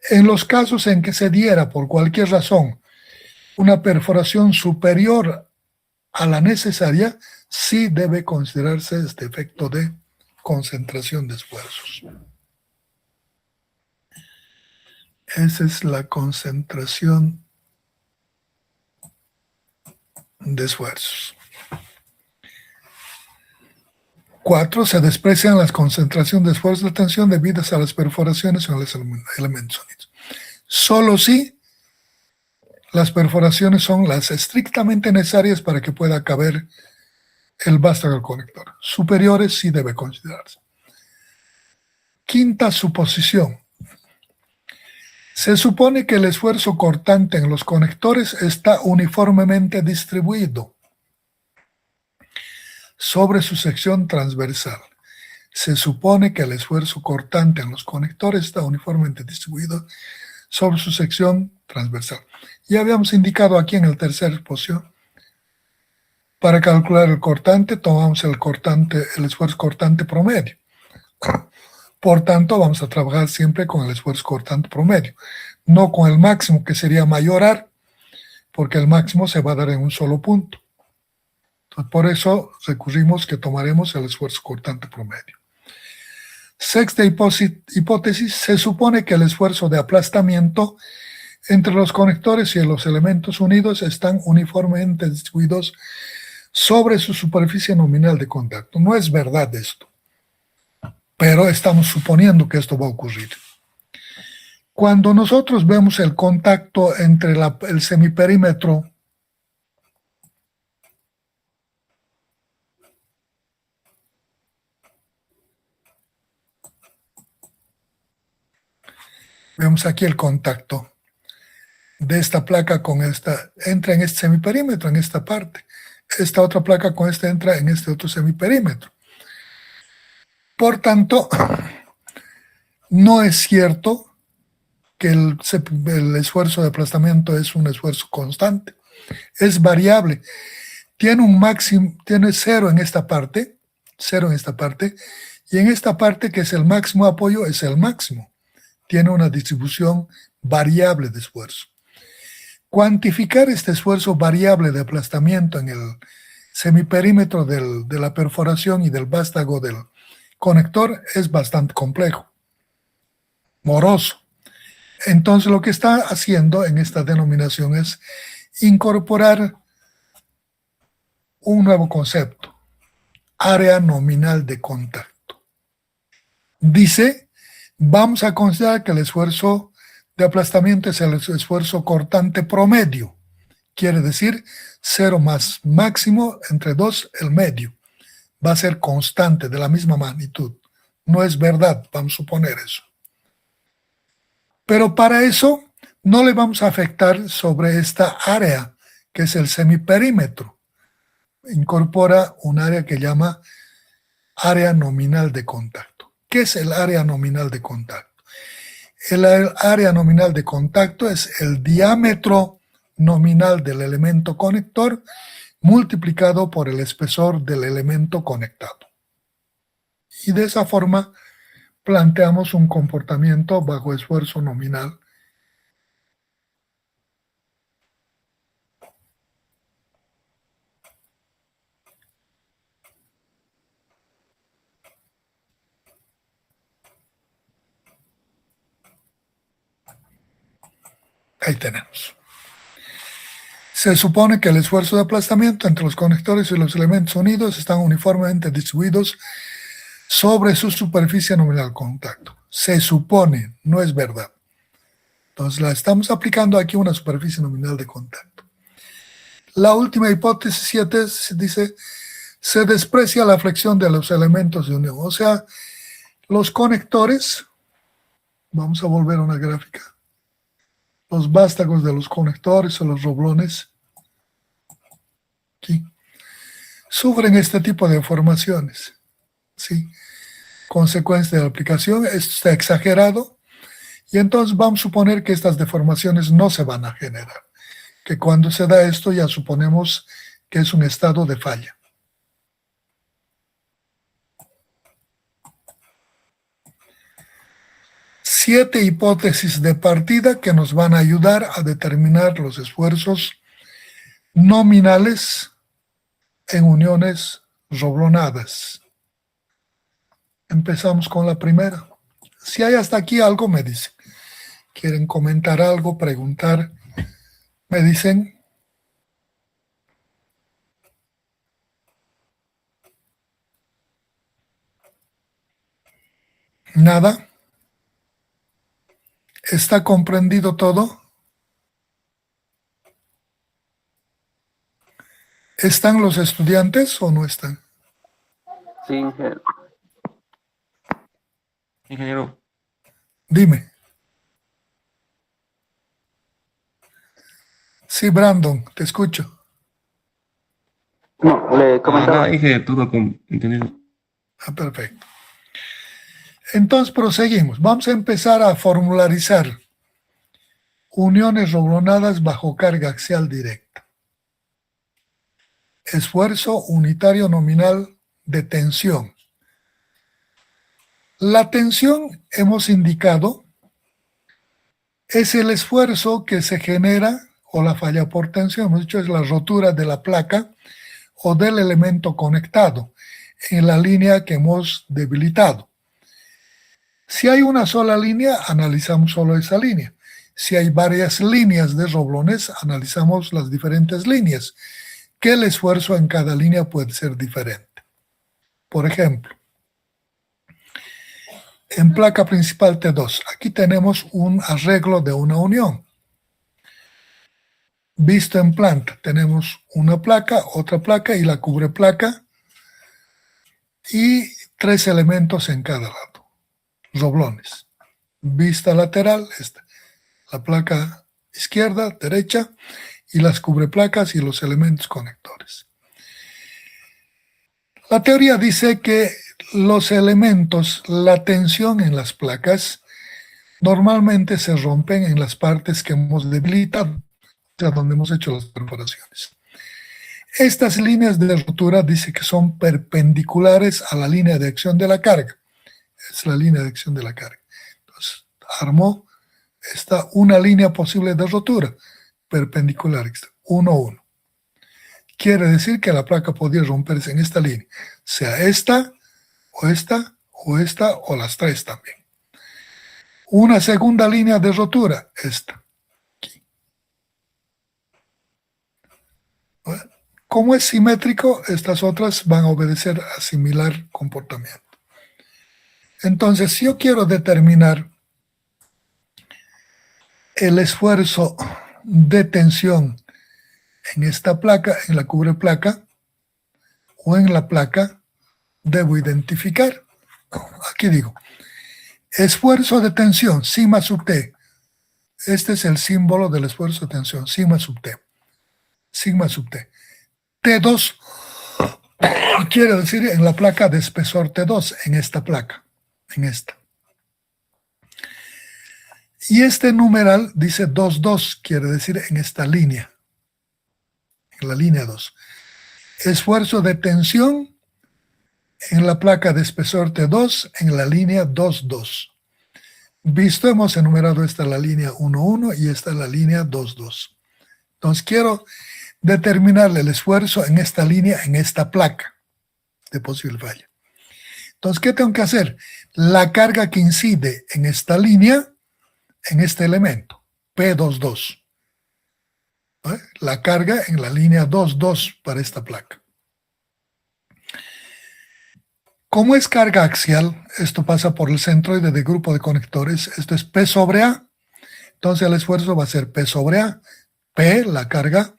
En los casos en que se diera por cualquier razón una perforación superior a la necesaria, sí debe considerarse este efecto de concentración de esfuerzos. Esa es la concentración de esfuerzos. 4. Se desprecian las concentraciones de esfuerzos de tensión debidas a las perforaciones en los elementos unidos. Solo si las perforaciones son las estrictamente necesarias para que pueda caber el vástago del conector. Superiores sí debe considerarse. Quinta suposición. Se supone que el esfuerzo cortante en los conectores está uniformemente distribuido sobre su sección transversal. Se supone que el esfuerzo cortante en los conectores está uniformemente distribuido sobre su sección transversal. Ya habíamos indicado aquí en el tercer exposición. Para calcular el cortante, tomamos el esfuerzo cortante promedio. Por tanto, vamos a trabajar siempre con el esfuerzo cortante promedio, no con el máximo, que sería mayorar, porque el máximo se va a dar en un solo punto. Entonces, por eso recurrimos que tomaremos el esfuerzo cortante promedio. Sexta hipótesis, se supone que el esfuerzo de aplastamiento entre los conectores y los elementos unidos están uniformemente distribuidos sobre su superficie nominal de contacto. No es verdad esto, pero estamos suponiendo que esto va a ocurrir. Cuando nosotros vemos el contacto entre el semiperímetro vemos aquí el contacto de esta placa con esta, entra en este semiperímetro, en esta parte. Esta otra placa con esta entra en este otro semiperímetro. Por tanto, no es cierto que el esfuerzo de aplastamiento es un esfuerzo constante. Es variable. Tiene un máximo, tiene cero en esta parte, y en esta parte que es el máximo apoyo es el máximo. Tiene una distribución variable de esfuerzo. Cuantificar este esfuerzo variable de aplastamiento en el semiperímetro de la perforación y del vástago del conector es bastante complejo, moroso. Entonces lo que está haciendo en esta denominación es incorporar un nuevo concepto, área nominal de contacto. Dice, vamos a considerar que el esfuerzo de aplastamiento es el esfuerzo cortante promedio. Quiere decir 0 más máximo entre 2 el medio. Va a ser constante, de la misma magnitud. No es verdad, vamos a suponer eso. Pero para eso no le vamos a afectar sobre esta área, que es el semiperímetro. Incorpora un área que llama área nominal de contacto. ¿Qué es el área nominal de contacto? El área nominal de contacto es el diámetro nominal del elemento conector multiplicado por el espesor del elemento conectado. Y de esa forma planteamos un comportamiento bajo esfuerzo nominal. Ahí tenemos. Se supone que el esfuerzo de aplastamiento entre los conectores y los elementos unidos están uniformemente distribuidos sobre su superficie nominal de contacto. Se supone, no es verdad. Entonces la estamos aplicando aquí una superficie nominal de contacto. La última hipótesis 7 dice, se desprecia la flexión de los elementos de unión. O sea, los conectores, vamos a volver a una gráfica, los vástagos de los conectores o los roblones, aquí, sufren este tipo de deformaciones. ¿Sí? Consecuencia de la aplicación, esto está exagerado, y entonces vamos a suponer que estas deformaciones no se van a generar, que cuando se da esto ya suponemos que es un estado de falla. Siete hipótesis de partida que nos van a ayudar a determinar los esfuerzos nominales en uniones roblonadas. Empezamos con la primera. Si hay hasta aquí algo, me dicen. ¿Quieren comentar algo, preguntar? Me dicen. Nada. ¿Está comprendido todo? ¿Están los estudiantes o no están? Sí, ingeniero. Ingeniero. Dime. Sí, Brandon, te escucho. No, le comentaba. Nada, dije todo entendido. Ah, perfecto. Entonces proseguimos. Vamos a empezar a formularizar uniones roblonadas bajo carga axial directa. Esfuerzo unitario nominal de tensión. La tensión, hemos indicado, es el esfuerzo que se genera, o la falla por tensión, hemos dicho, es la rotura de la placa o del elemento conectado en la línea que hemos debilitado. Si hay una sola línea, analizamos solo esa línea. Si hay varias líneas de roblones, analizamos las diferentes líneas, que el esfuerzo en cada línea puede ser diferente. Por ejemplo, en placa principal T2, aquí tenemos un arreglo de una unión. Visto en planta, tenemos una placa, otra placa y la cubreplaca y 3 elementos en cada lado, roblones. Vista lateral, esta, la placa izquierda, derecha y las cubreplacas y los elementos conectores. La teoría dice que los elementos, la tensión en las placas, normalmente se rompen en las partes que hemos debilitado, o sea, donde hemos hecho las perforaciones. Estas líneas de rotura dice que son perpendiculares a la línea de acción de la carga. Es la línea de acción de la carga. Entonces, armó una línea posible de rotura, perpendicular, 1, 1. Quiere decir que la placa podría romperse en esta línea, sea esta, o esta, o esta, o las 3 también. Una segunda línea de rotura, esta. Aquí. Bueno, como es simétrico, estas otras van a obedecer a similar comportamiento. Entonces, si yo quiero determinar el esfuerzo de tensión en esta placa, en la cubreplaca, o en la placa, debo identificar, aquí digo, esfuerzo de tensión, sigma sub T. Este es el símbolo del esfuerzo de tensión, sigma sub T. Sigma sub T. T2 quiere decir en la placa de espesor T2, en esta placa, en esta. Y este numeral dice 2,2, quiere decir en esta línea, en la línea 2. Esfuerzo de tensión en la placa de espesor T2 en la línea 2,2. Visto, hemos enumerado esta la línea 1,1 y esta la línea 2,2. Entonces quiero determinar el esfuerzo en esta línea, en esta placa de posible falla. Entonces, ¿qué tengo que hacer? La carga que incide en esta línea, en este elemento, P22. ¿Eh? La carga en la línea 2,2 para esta placa. Como es carga axial, esto pasa por el centroide de grupo de conectores, esto es P sobre A, entonces el esfuerzo va a ser P sobre A, P, la carga,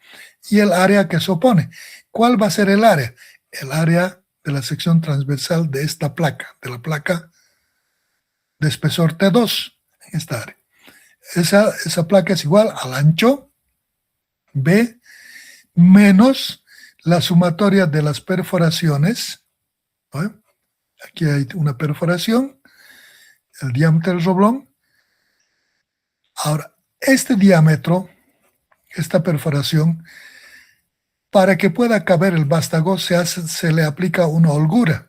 y el área que se opone. ¿Cuál va a ser el área? El área de la sección transversal de esta placa, de la placa de espesor T2, en esta área. Esa placa es igual al ancho B menos la sumatoria de las perforaciones, ¿no? Aquí hay una perforación, el diámetro del roblón. Ahora, este diámetro, esta perforación, para que pueda caber el vástago se le aplica una holgura.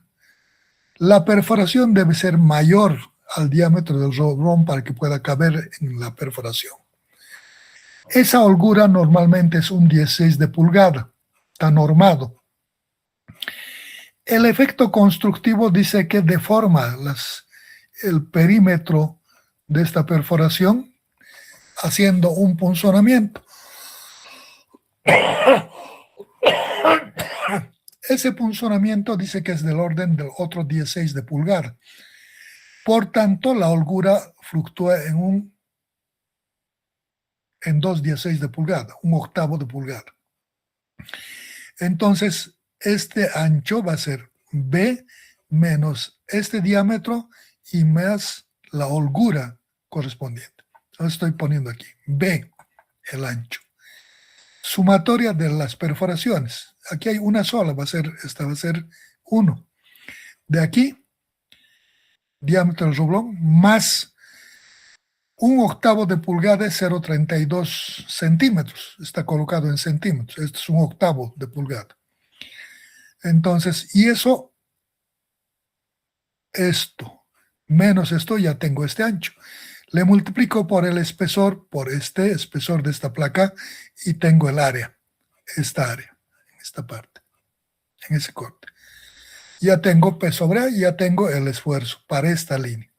La perforación debe ser mayor al diámetro del roblón para que pueda caber en la perforación. Esa holgura normalmente es un 16 de pulgada, está normado. El efecto constructivo dice que deforma el perímetro de esta perforación haciendo un punzonamiento. Ese punzonamiento dice que es del orden del otro 16 de pulgada. Por tanto, la holgura fluctúa en un en 2/16 de pulgada, 1/8 de pulgada. Entonces, este ancho va a ser B menos este diámetro y más la holgura correspondiente. Lo estoy poniendo aquí. B, el ancho. Sumatoria de las perforaciones. Aquí hay una sola, esta va a ser 1. De aquí, diámetro del roblón, más 1/8 de pulgada es 0,32 centímetros. Está colocado en centímetros. Esto es 1/8 de pulgada. Entonces, y eso, esto, menos esto, ya tengo este ancho. Le multiplico por el espesor, por este espesor de esta placa, y tengo el área, esta área, en esta parte, en ese corte. Ya tengo P sobre A y ya tengo el esfuerzo para esta línea.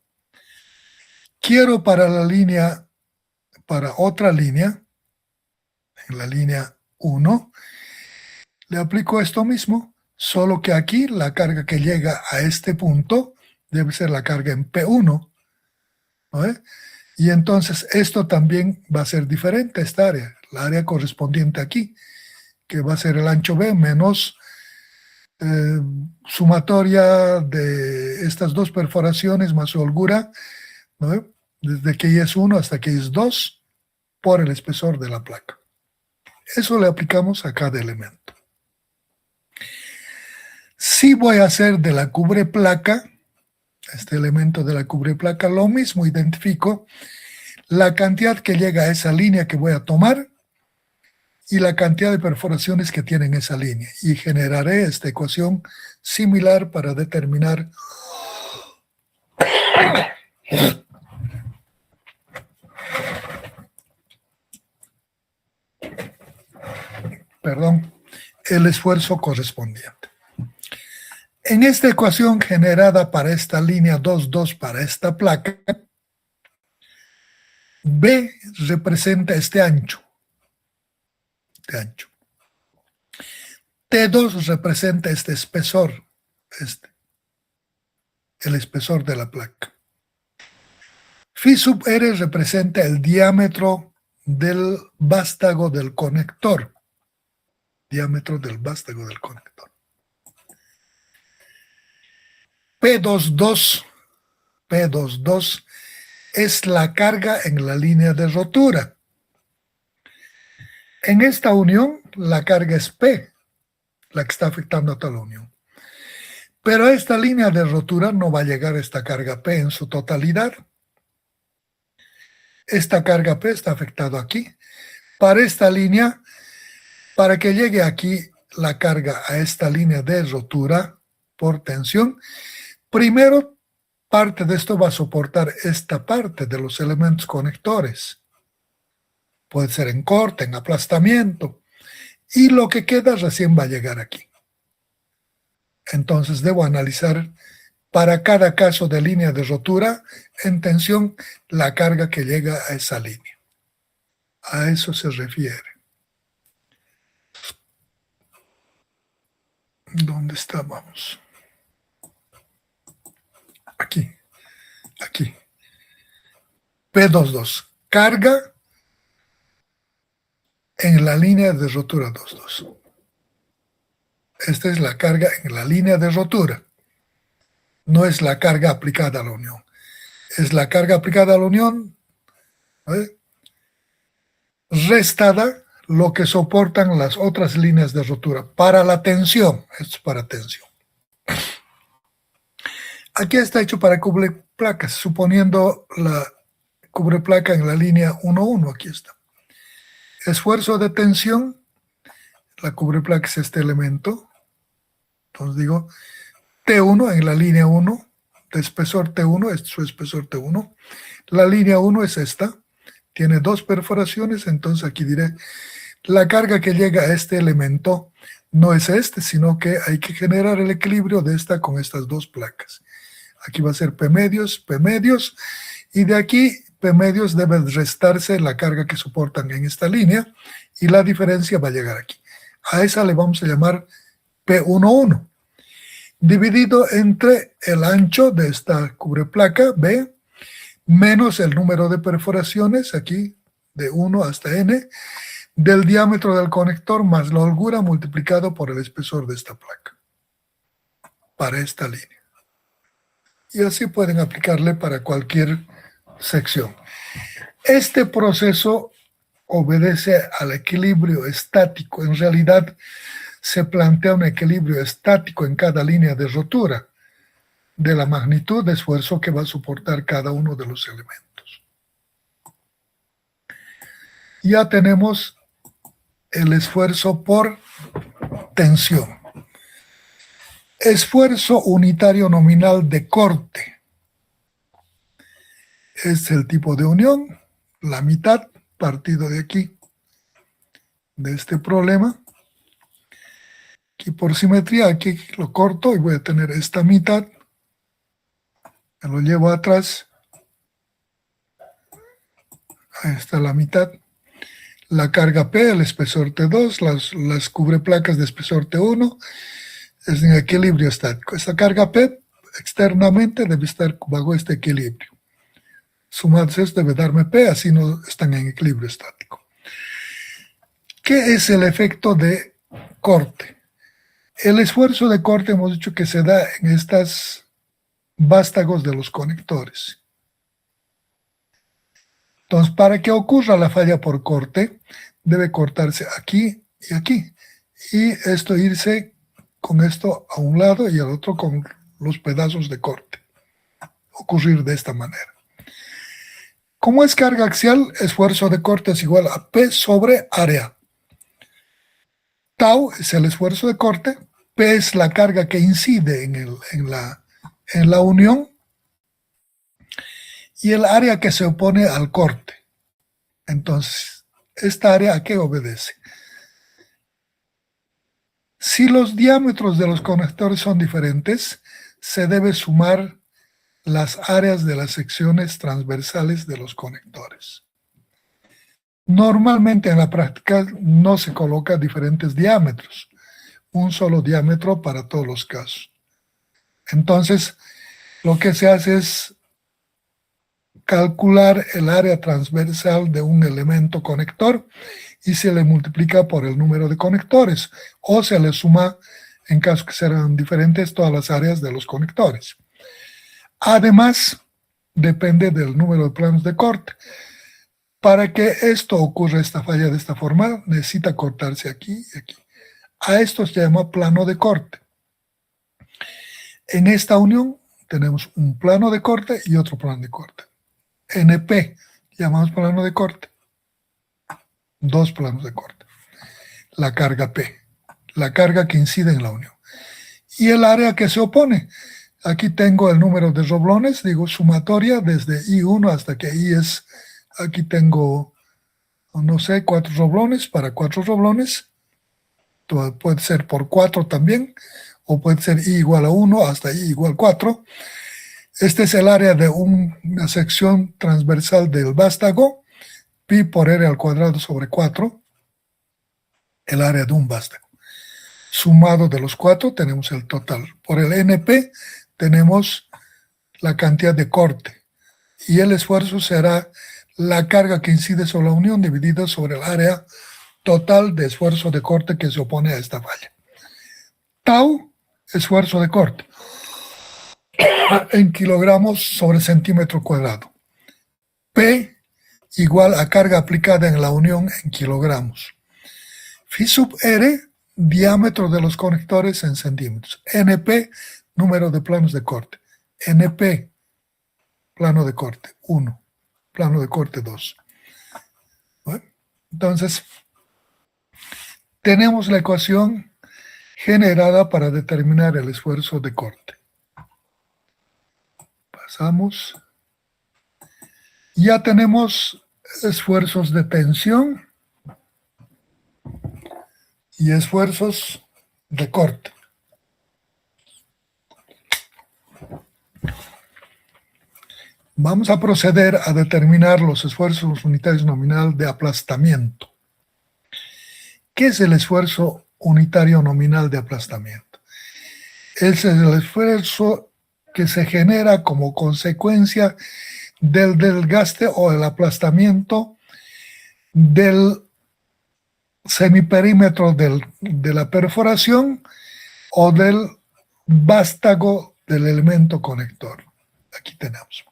Quiero para la línea, para otra línea, en la línea 1, le aplico esto mismo, solo que aquí la carga que llega a este punto debe ser la carga en P1, ¿no? Y entonces esto también va a ser diferente, esta área, la área correspondiente aquí, que va a ser el ancho B menos sumatoria de estas dos perforaciones más su holgura, ¿no? Desde que y es 1 hasta que es 2 por el espesor de la placa. Eso le aplicamos a cada elemento. Si voy a hacer de la cubreplaca, este elemento de la cubreplaca, lo mismo, identifico la cantidad que llega a esa línea que voy a tomar y la cantidad de perforaciones que tiene en esa línea. Y generaré esta ecuación similar para determinar el esfuerzo correspondiente. En esta ecuación generada para esta línea 2,2 para esta placa, B representa este ancho. T2 representa este espesor, el espesor de la placa. Phi sub R representa el diámetro del vástago del conector. Diámetro del vástago del conector. P22 es la carga en la línea de rotura. En esta unión, la carga es P, la que está afectando a toda la unión. Pero a esta línea de rotura no va a llegar esta carga P en su totalidad. Esta carga P está afectada aquí. Para esta línea, para que llegue aquí la carga a esta línea de rotura por tensión, primero parte de esto va a soportar esta parte de los elementos conectores. Puede ser en corte, en aplastamiento. Y lo que queda recién va a llegar aquí. Entonces debo analizar para cada caso de línea de rotura en tensión la carga que llega a esa línea. A eso se refiere. ¿Dónde estábamos? Aquí. P22. Carga en la línea de rotura 2,2. Esta es la carga en la línea de rotura. No es la carga aplicada a la unión. Es la carga aplicada a la unión, ¿eh? Restada lo que soportan las otras líneas de rotura para la tensión. Esto es para tensión. Aquí está hecho para cubreplacas, suponiendo la cubreplaca en la línea 1,1. Aquí está. Esfuerzo de tensión. La cubreplaca es este elemento. Entonces digo T1 en la línea 1, de espesor T1, es su espesor T1. La línea 1 es esta. Tiene dos perforaciones, entonces aquí diré la carga que llega a este elemento no es este, sino que hay que generar el equilibrio de esta con estas dos placas. Aquí va a ser P medios, y de aquí P medios debe restarse la carga que soportan en esta línea, y la diferencia va a llegar aquí. A esa le vamos a llamar P11, dividido entre el ancho de esta cubreplaca, B, menos el número de perforaciones aquí, de 1 hasta n, del diámetro del conector más la holgura multiplicado por el espesor de esta placa, para esta línea. Y así pueden aplicarle para cualquier sección. Este proceso obedece al equilibrio estático. En realidad se plantea un equilibrio estático en cada línea de rotura de la magnitud de esfuerzo que va a soportar cada uno de los elementos. Ya tenemos el esfuerzo por tensión. Esfuerzo unitario nominal de corte. Es el tipo de unión, la mitad, partido de aquí, de este problema. Aquí por simetría, aquí lo corto y voy a tener esta mitad. Me lo llevo atrás. Ahí está la mitad. La carga P, el espesor T2, las cubreplacas de espesor T1, es en equilibrio estático. Esta carga P externamente debe estar bajo este equilibrio. Sumarse esto debe darme P, así no están en equilibrio estático. ¿Qué es el efecto de corte? El esfuerzo de corte hemos dicho que se da en estas vástagos de los conectores. Entonces, para que ocurra la falla por corte, debe cortarse aquí y aquí. Y esto irse con esto a un lado y al otro con los pedazos de corte. Ocurrir de esta manera. Como es carga axial, esfuerzo de corte es igual a P sobre área. Tau es el esfuerzo de corte, P es la carga que incide en la unión y el área que se opone al corte. Entonces, ¿esta área a qué obedece? Si los diámetros de los conectores son diferentes, se debe sumar las áreas de las secciones transversales de los conectores. Normalmente en la práctica no se coloca diferentes diámetros, un solo diámetro para todos los casos. Entonces, lo que se hace es calcular el área transversal de un elemento conector y se le multiplica por el número de conectores o se le suma, en caso que sean diferentes, todas las áreas de los conectores. Además, depende del número de planos de corte. Para que esto ocurra, esta falla de esta forma, necesita cortarse aquí y aquí. A esto se llama plano de corte. En esta unión tenemos un plano de corte y otro plano de corte. NP, llamamos plano de corte. Dos planos de corte. La carga P, la carga que incide en la unión. Y el área que se opone. Aquí tengo el número de roblones, digo sumatoria desde I1 hasta que I es, aquí tengo, no sé, 4 roblones, para 4 roblones. Puede ser por 4 también, o puede ser I igual a 1 hasta I igual a 4. Este es el área de una sección transversal del vástago, pi por r al cuadrado sobre 4, el área de un vástago. Sumado de los 4 tenemos el total. Por el NP tenemos la cantidad de corte y el esfuerzo será la carga que incide sobre la unión dividida sobre el área total de esfuerzo de corte que se opone a esta falla. Tau, esfuerzo de corte, en kilogramos sobre centímetro cuadrado. P igual a carga aplicada en la unión en kilogramos. Phi sub R, diámetro de los conectores en centímetros. NP, número de planos de corte. NP, plano de corte 1, plano de corte 2. Bueno, entonces, tenemos la ecuación generada para determinar el esfuerzo de corte. Pasamos. Ya tenemos esfuerzos de tensión y esfuerzos de corte. Vamos a proceder a determinar los esfuerzos unitarios nominal de aplastamiento. ¿Qué es el esfuerzo unitario nominal de aplastamiento? Es el esfuerzo que se genera como consecuencia del desgaste o el aplastamiento del semiperímetro de la perforación o del vástago del elemento conector. Aquí tenemos.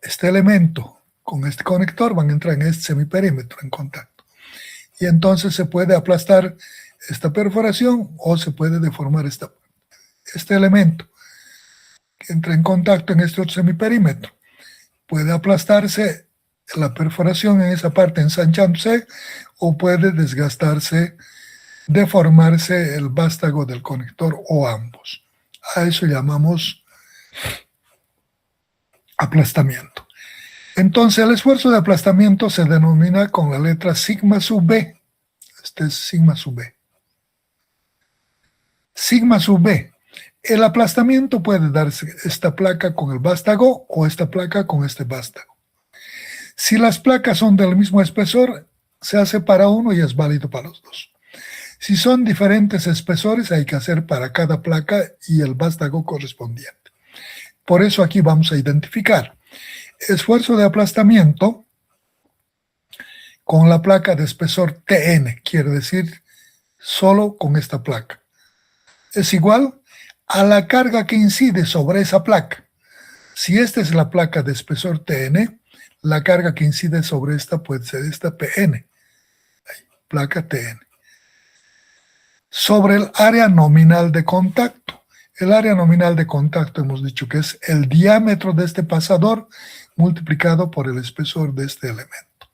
Este elemento con este conector van a entrar en este semiperímetro en contacto. Y entonces se puede aplastar esta perforación o se puede deformar este elemento que entra en contacto en este otro semiperímetro. Puede aplastarse la perforación en esa parte ensanchándose o puede desgastarse, deformarse el vástago del conector o ambos. A eso llamamos aplastamiento. Entonces el esfuerzo de aplastamiento se denomina con la letra sigma sub B. Este es sigma sub B. Sigma sub B. El aplastamiento puede darse esta placa con el vástago o esta placa con este vástago. Si las placas son del mismo espesor, se hace para uno y es válido para los dos. Si son diferentes espesores, hay que hacer para cada placa y el vástago correspondiente. Por eso aquí vamos a identificar esfuerzo de aplastamiento con la placa de espesor TN, quiere decir solo con esta placa. Es igual a la carga que incide sobre esa placa. Si esta es la placa de espesor TN, la carga que incide sobre esta puede ser esta PN, placa TN. Sobre el área nominal de contacto. El área nominal de contacto hemos dicho que es el diámetro de este pasador multiplicado por el espesor de este elemento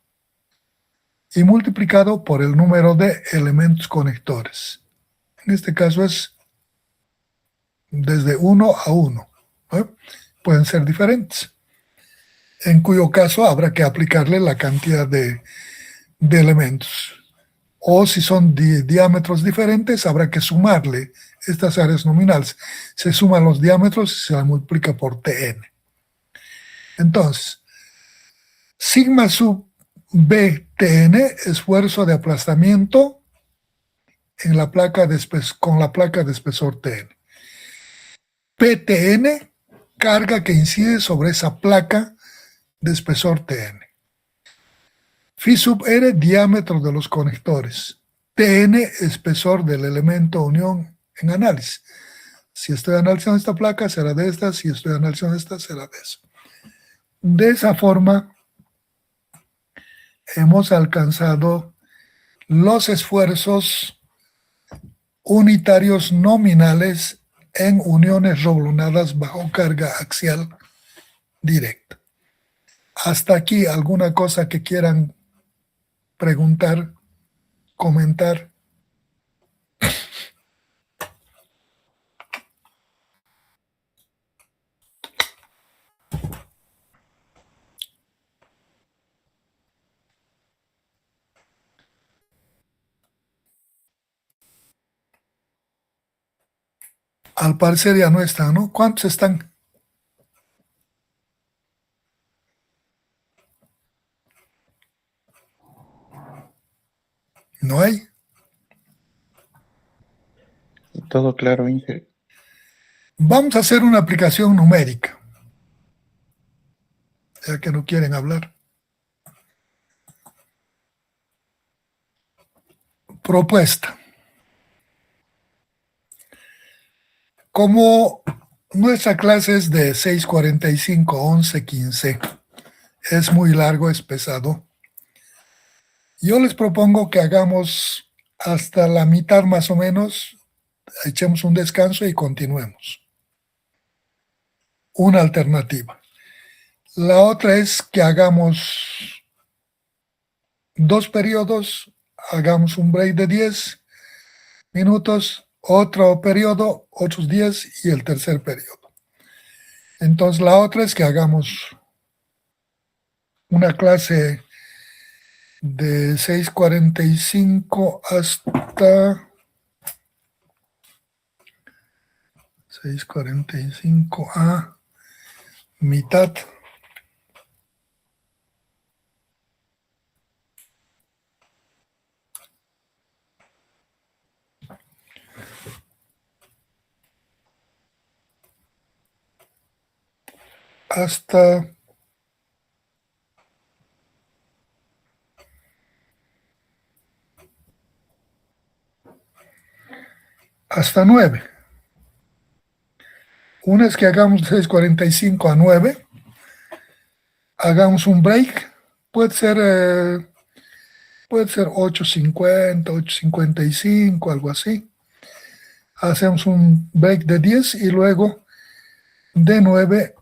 y multiplicado por el número de elementos conectores. En este caso es desde 1 a 1. Pueden ser diferentes, en cuyo caso habrá que aplicarle la cantidad de elementos. O si son diámetros diferentes, habrá que sumarle estas áreas nominales. Se suman los diámetros y se la multiplica por Tn. Entonces, sigma sub Btn, esfuerzo de aplastamiento en la placa con la placa de espesor Tn. Ptn, carga que incide sobre esa placa de espesor Tn. Phi sub r, diámetro de los conectores. Tn, espesor del elemento unión en análisis. Si estoy analizando esta placa, será de esta. Si estoy analizando esta, será de esa. De esa forma, hemos alcanzado los esfuerzos unitarios nominales en uniones roblonadas bajo carga axial directa. Hasta aquí, ¿alguna cosa que quieran preguntar, comentar? Al parecer ya no están, ¿no? ¿Cuántos están? ¿No hay? Todo claro, Inge. Vamos a hacer una aplicación numérica, ya que no quieren hablar. Propuesta. Como nuestra clase es de 6:45, 11, 15, es muy largo, es pesado, yo les propongo que hagamos hasta la mitad más o menos, echemos un descanso y continuemos. Una alternativa. La otra es que hagamos 2 periodos, hagamos un break de 10 minutos, otro periodo, otros 10 y el tercer periodo. Entonces la otra es que hagamos una clase de 6:45 hasta 6:45 a mitad. Hasta hasta 9. Una vez que hagamos de 6:45 a 9, hagamos un break. Puede ser 8:50, 8:55, algo así. Hacemos un break de 10 y luego de 9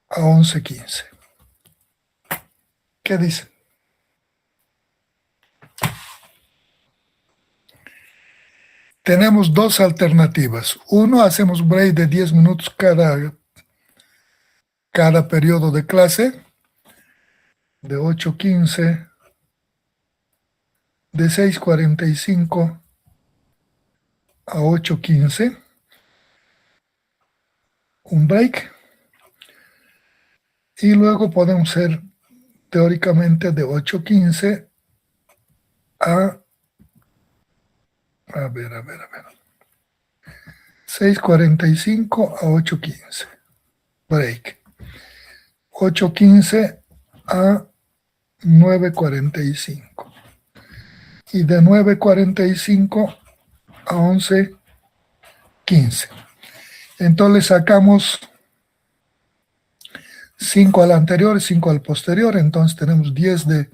a 11:15. ¿Qué dicen? Tenemos dos alternativas. Uno, hacemos break de 10 minutos cada periodo de clase, de 8:15, de 6:45 a 8:15, un break, y luego podemos hacer teóricamente de 8:15 a 6:45 a 8:15, break. 8:15 a 9:45 y de 9:45 a 11:15. Entonces sacamos 5 al anterior y 5 al posterior, entonces tenemos 10 de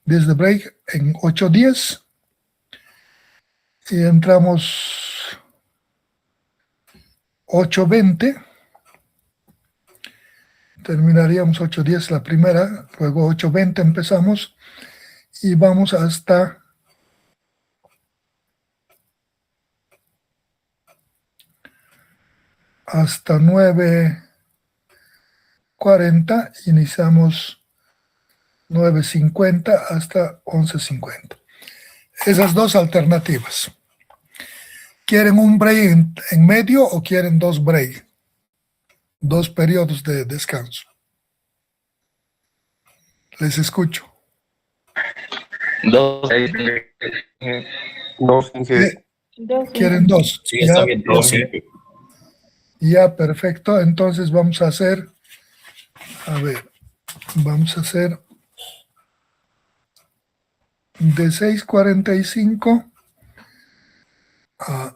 break en 8:10 y entramos 8:20. Terminaríamos 8:10 la primera, luego 8:20 empezamos y vamos hasta 9:40, iniciamos 9:50 hasta 11:50. Esas dos alternativas. ¿Quieren un break en medio o quieren dos breaks? Dos periodos de descanso. Les escucho. Dos. Dos, Inge. ¿Quieren dos? Sí, está bien. Dos, sí. Ya, perfecto. Entonces vamos a hacer de 6:45 a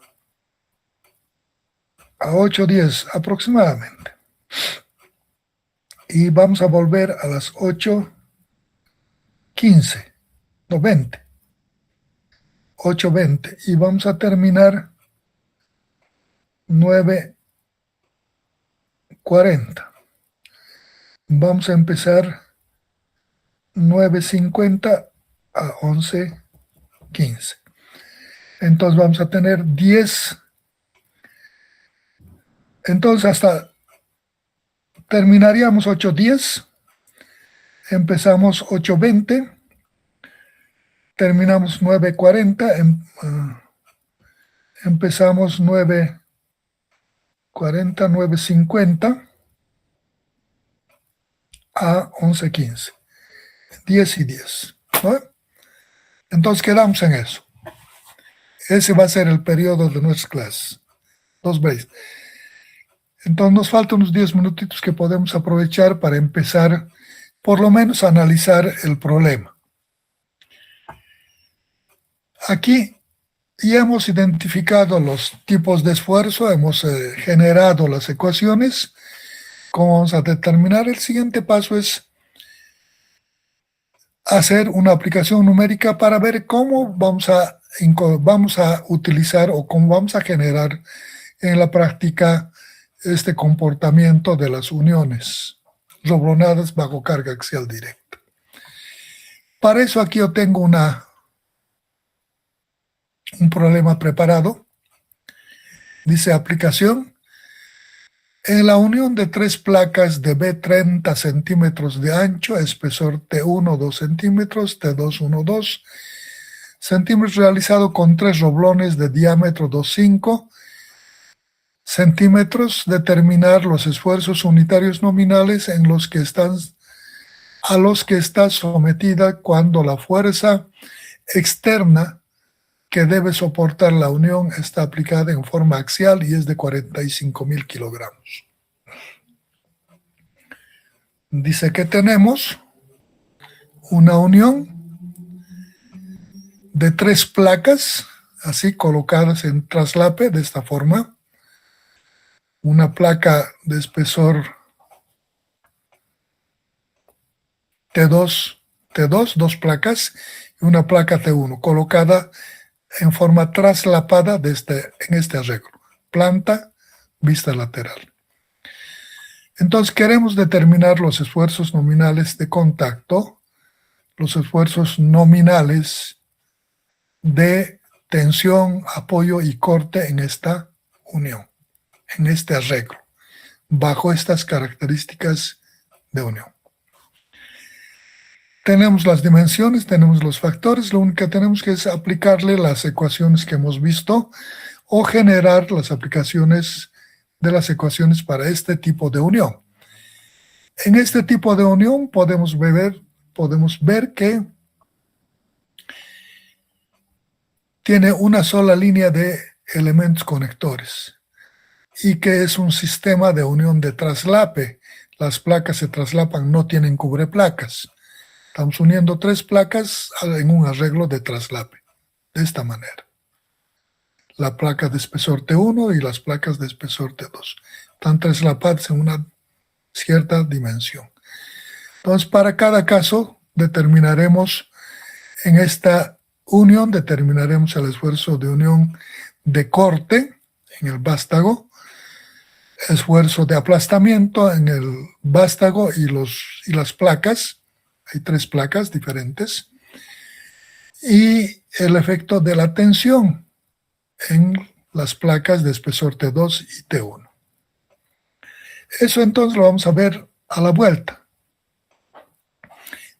8:10 aproximadamente. Y vamos a volver a las 8:15, no 20. 8:20 y vamos a terminar 9:40. Vamos a empezar 9:50 a 11:15. Entonces vamos a tener 10. Entonces hasta terminaríamos 8:10, empezamos 8:20, terminamos 9:40, empezamos 9:40, 9:50 a 11:15. 10 y 10. ¿No? Entonces quedamos en eso. Ese va a ser el periodo de nuestras clases. Dos breaks. Entonces nos faltan unos 10 minutitos que podemos aprovechar para empezar, por lo menos, a analizar el problema. Aquí ya hemos identificado los tipos de esfuerzo, hemos generado las ecuaciones. ¿Cómo vamos a determinar? El siguiente paso es hacer una aplicación numérica para ver cómo vamos a utilizar o cómo vamos a generar en la práctica este comportamiento de las uniones roblonadas bajo carga axial directa. Para eso aquí yo tengo un problema preparado. Dice aplicación. En la unión de tres placas de B 30 centímetros de ancho, espesor T1 2 centímetros, T2 1,2 centímetros, realizado con tres roblones de diámetro 2,5 centímetros, determinar los esfuerzos unitarios nominales a los que está sometida cuando la fuerza externa que debe soportar la unión está aplicada en forma axial y es de 45.000 kilogramos. Dice que tenemos una unión de tres placas. así colocadas en traslape de esta forma. Una placa de espesor T2, dos placas, y una placa T1, colocada en forma traslapada en este arreglo. Planta, vista lateral. Entonces queremos determinar los esfuerzos nominales de contacto, los esfuerzos nominales de tensión, apoyo y corte en esta unión, en este arreglo, bajo estas características de unión. Tenemos las dimensiones, tenemos los factores, lo único que tenemos que es aplicarle las ecuaciones que hemos visto o generar las aplicaciones de las ecuaciones para este tipo de unión. En este tipo de unión podemos ver que tiene una sola línea de elementos conectores y que es un sistema de unión de traslape. Las placas se traslapan, no tienen cubreplacas. Estamos uniendo 3 placas en un arreglo de traslape, de esta manera. La placa de espesor T1 y las placas de espesor T2. Están traslapadas en una cierta dimensión. Entonces, para cada caso, determinaremos en esta unión, determinaremos el esfuerzo de unión de corte en el vástago, esfuerzo de aplastamiento en el vástago y las placas. Hay 3 placas diferentes. Y el efecto de la tensión en las placas de espesor T2 y T1. Eso entonces lo vamos a ver a la vuelta.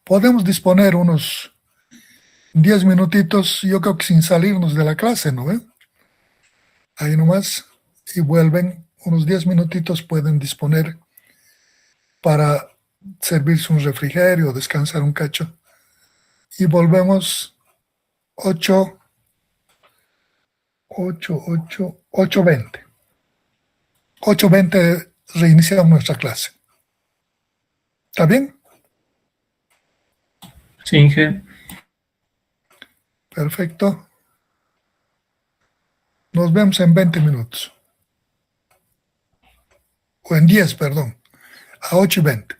Podemos disponer unos 10 minutitos, yo creo que sin salirnos de la clase, ¿no? Ahí nomás, y vuelven, unos 10 minutitos pueden disponer para servirse un refrigerio, descansar un cacho. Y volvemos 8:20. 8:20 reiniciamos nuestra clase. ¿Está bien? Sí, Inge. Perfecto. Nos vemos en 20 minutos. O en 10, perdón. A 8:20.